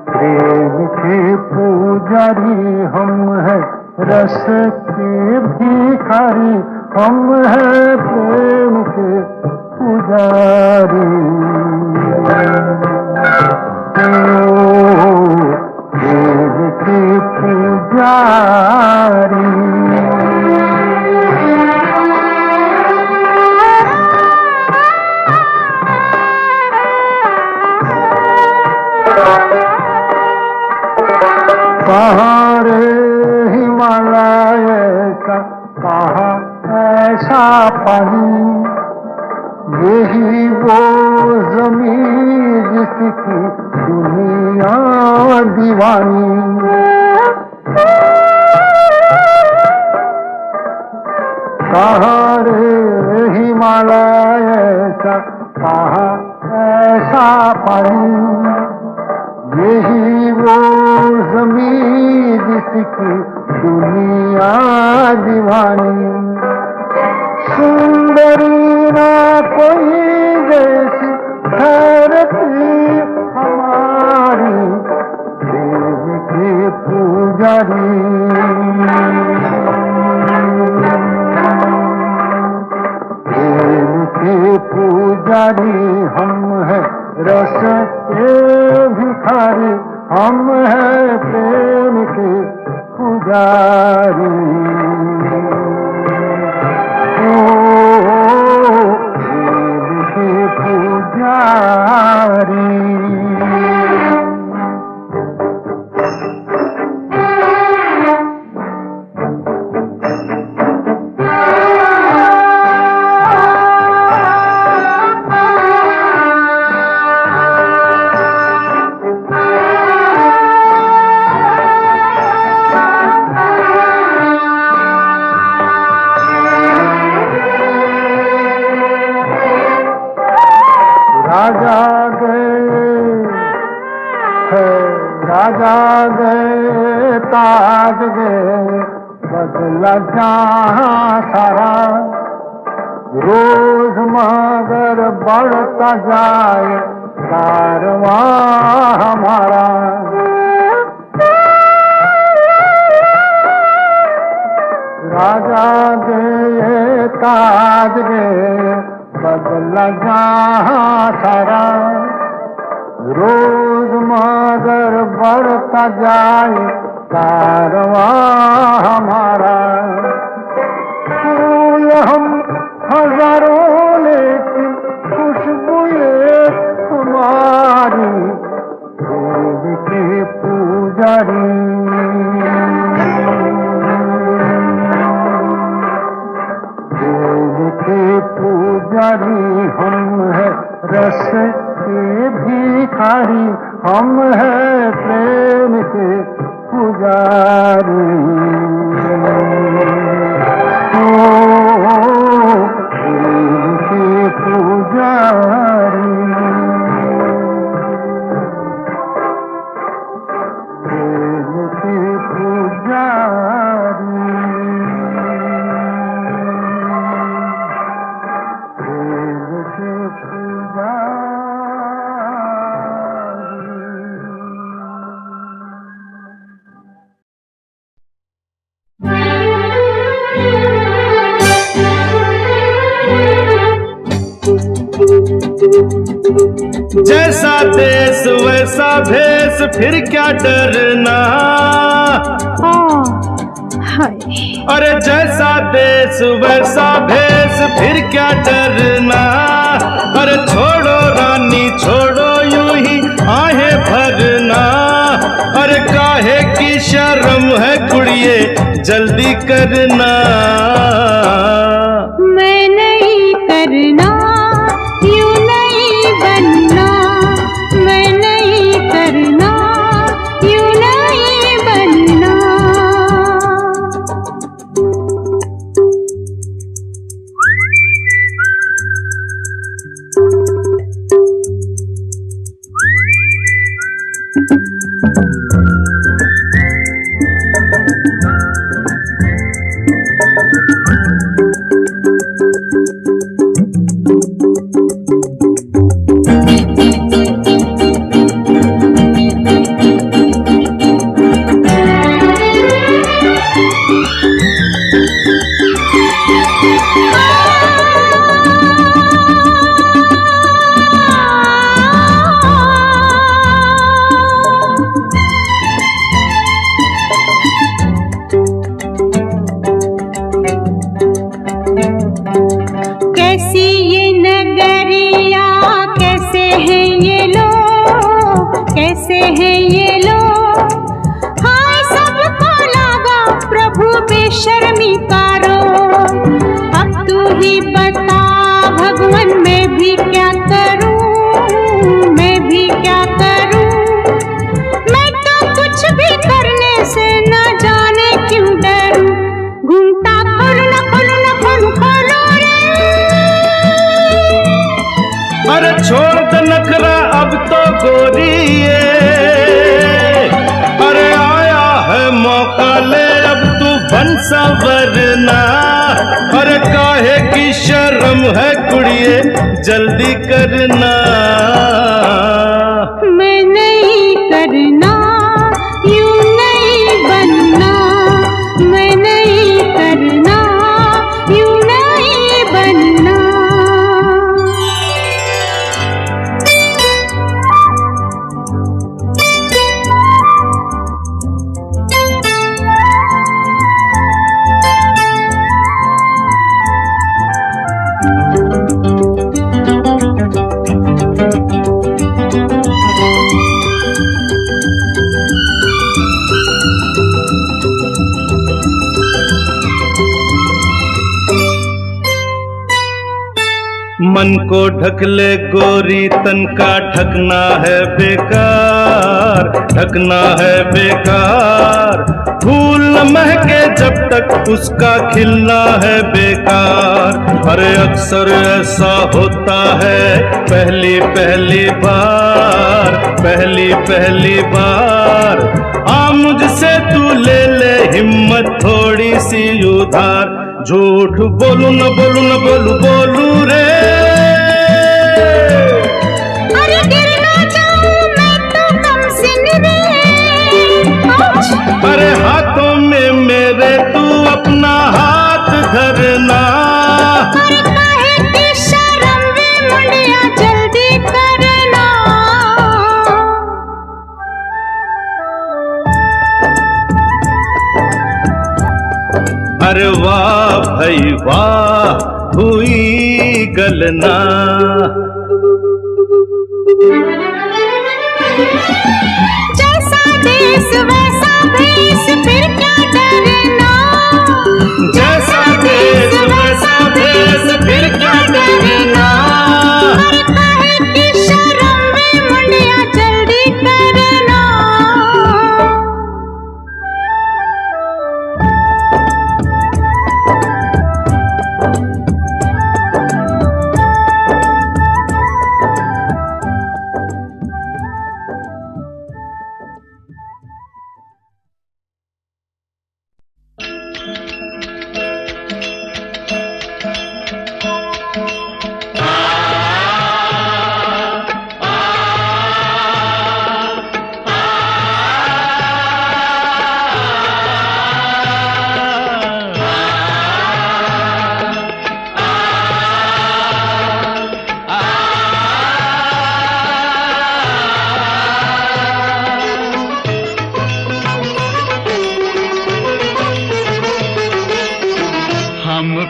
S6: प्रेम के पुजारी हम हैं, रस के भिखारी हम हैं, प्रेम के पुजारी। पुजारी कहाँ रे हिमालय का, कहाँ ऐसा पानी, यही वो ज़मीन जिसकी दुनिया दीवानी। कहाँ रे हिमालय का, कहाँ ऐसा पानी, यही वो ज़मीन जिसकी दुनिया दीवानी। सुंदरी ना कोई जैसी धरती हमारी, देव के पुजारी। देव के पुजारी पुजारी हम है रस के भिखारी, हम है प्रेम के पुजारी। ओ प्रेम के पुजारी। राजा गए ताज गए बदला जहाँ सारा, रोज मगर बढ़ता जाए कारवां हमारा। राजा गए ताज गए बदला जहाँ सारा, रोज मगर बढ़ता जाए कारवां हमारा। फूल हम हजारों लेकिन खुशबू एक हमारी, देव के पुजारी। देव के पुजारी हम है रस के भिखारी, हम है प्रेम के पुजारी। ओ प्रेम के पुजारी। प्रेम के पुजारी। प्रेम के पुजारी।
S3: जैसा देश वैसा भेष, फिर क्या डरना। अरे जैसा देश वैसा भेष, फिर क्या डरना। अरे छोड़ो रानी छोड़ो यूं ही आहें भरना। अरे काहे की शर्म है कुड़िए जल्दी करना।
S2: मैं नहीं करना यूं नहीं बनना, मैं नहीं करना यूं नहीं बनना। कैसी ये नगरिया, कैसे हैं ये लोग, कैसे हैं ये लोग। हाय सबको लगा प्रभु बेशर्मी का रोग। अब तू ही बता भगवान मैं भी क्या करूं, मैं भी क्या करूं। मैं तो कुछ भी करने से न जाने क्यों डरूं। घूमता खोलो न खोलो न खोलो खोलो रे।
S3: अरे छोड़ दे नखरा अब तो गोरिए। अरे आया है मौका ले अब तू बन संवरना। अरे काहे की शर्म है कुड़िए जल्दी करना।
S2: मैं नहीं करना यूं नहीं बनना, मैं नहीं करना यूं नहीं बनना।
S3: मन को ढक ले गोरी तन का ढकना है बेकार, ढकना है बेकार। फूल न महके जब तक उसका खिलना है बेकार। अरे अक्सर ऐसा होता है पहली पहली बार, पहली पहली बार। आ मुझसे तू ले ले हिम्मत थोड़ी सी उधार। झूठ बोलू न बोलू न बोलू बोलू रे।
S2: अरे गिर ना जाऊं मैं तो कम सिन रे।
S3: अरे हाथों में मेरे तू अपना हाथ धरना।
S2: अरे काहे की शर्म वे मुंडिया जल्दी करना।
S3: अरे वाह भाई वाह हुई गलना।
S2: जैसा देश वैसा भेष फिर क्या डरना।
S3: जैसा देश वैसा भेष फिर क्या डरना।
S2: अरे काहे की शर्म वे मुंडिया जल्दी करना।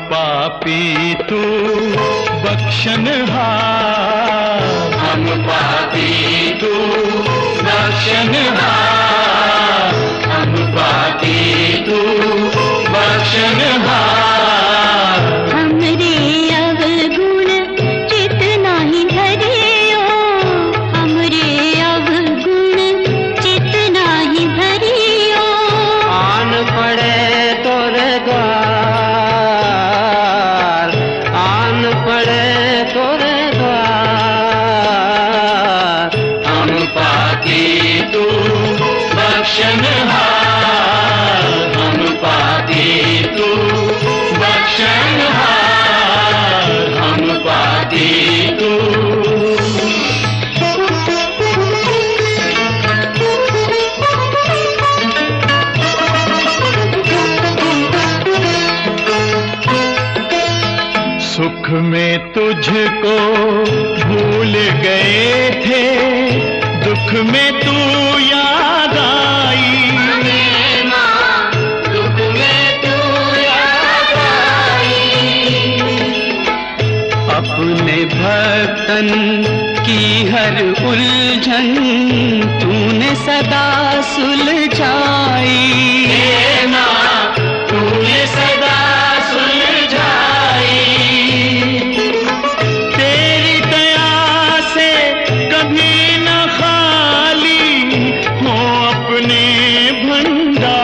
S1: पापी तू बख्शनहार,
S5: हम पापी तू बख्शनहार, हम पापी तू बख्शनहार।
S2: हमरे अवगुण चितना ही भरियो, हमरे अवगुण चितना ही भरियो।
S4: आन पड़े तोरे द्वार, आन पड़े तोरे द्वार।
S5: हम पापी तू बख्शनहार, हम पापी तू बख्शनहार, हम पापी तू।
S1: सुख में तुझको भूल गए थे, दुख में तू याद आई।
S5: दुख में तू याद आई।
S4: अपने भक्तन की हर उलझन तूने सदा सुलझाई।
S5: तूने सदा सुलझाई।
S1: तेरी दया से कभी न खाली हो अपने भंडार।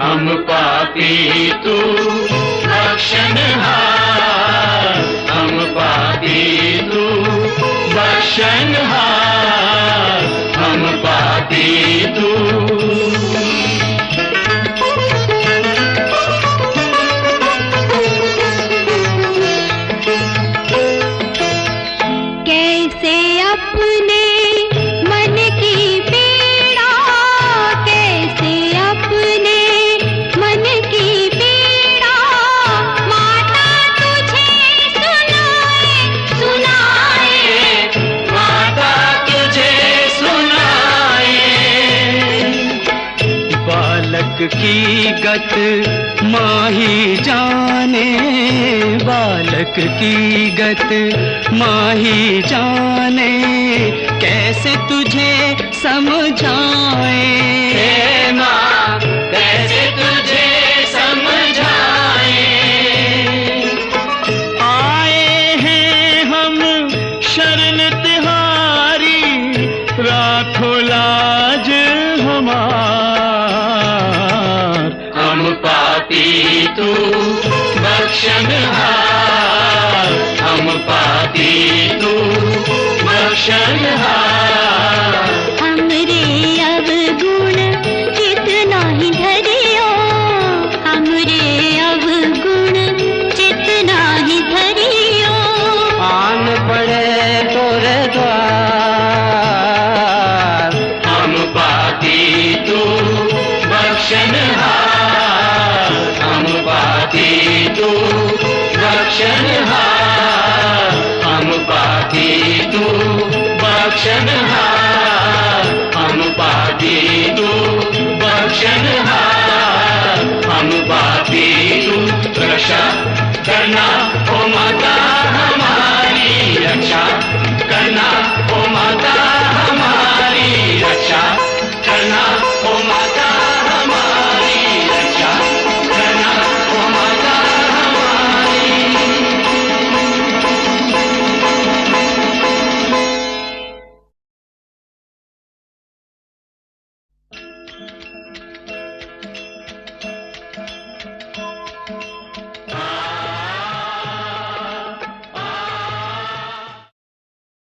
S5: हम पापी तू बख्शनहार, हम पापी तू बख्शनहार, हम पापी तू।
S4: की गत माही जाने, बालक की गत माही जाने, कैसे तुझे समझाए हे माँ, कैसे तुझे समझाए। आए हैं हम शरण तिहारी, राखो लाज हमार। हम पापी तू बख्शनहार, हम पापी तू बख्शनहार।
S2: हमरे अवगुण जितना ही धरियो, हमरे अवगुण जितना ही धरियो,
S4: आन पड़े तोरे द्वार। हम पापी तू बख्शनहार, हम पापी तू बख्शनहार, हम पापी तू बख्शनहार, हम पापी तू बख्शनहार, हम पापी तू। रक्षा करना ओ माता हमारी, रक्षा करना ओ माता हमारी, रक्षा करना ओ माता हमारी, रक्षा करना ओ माता हमारी।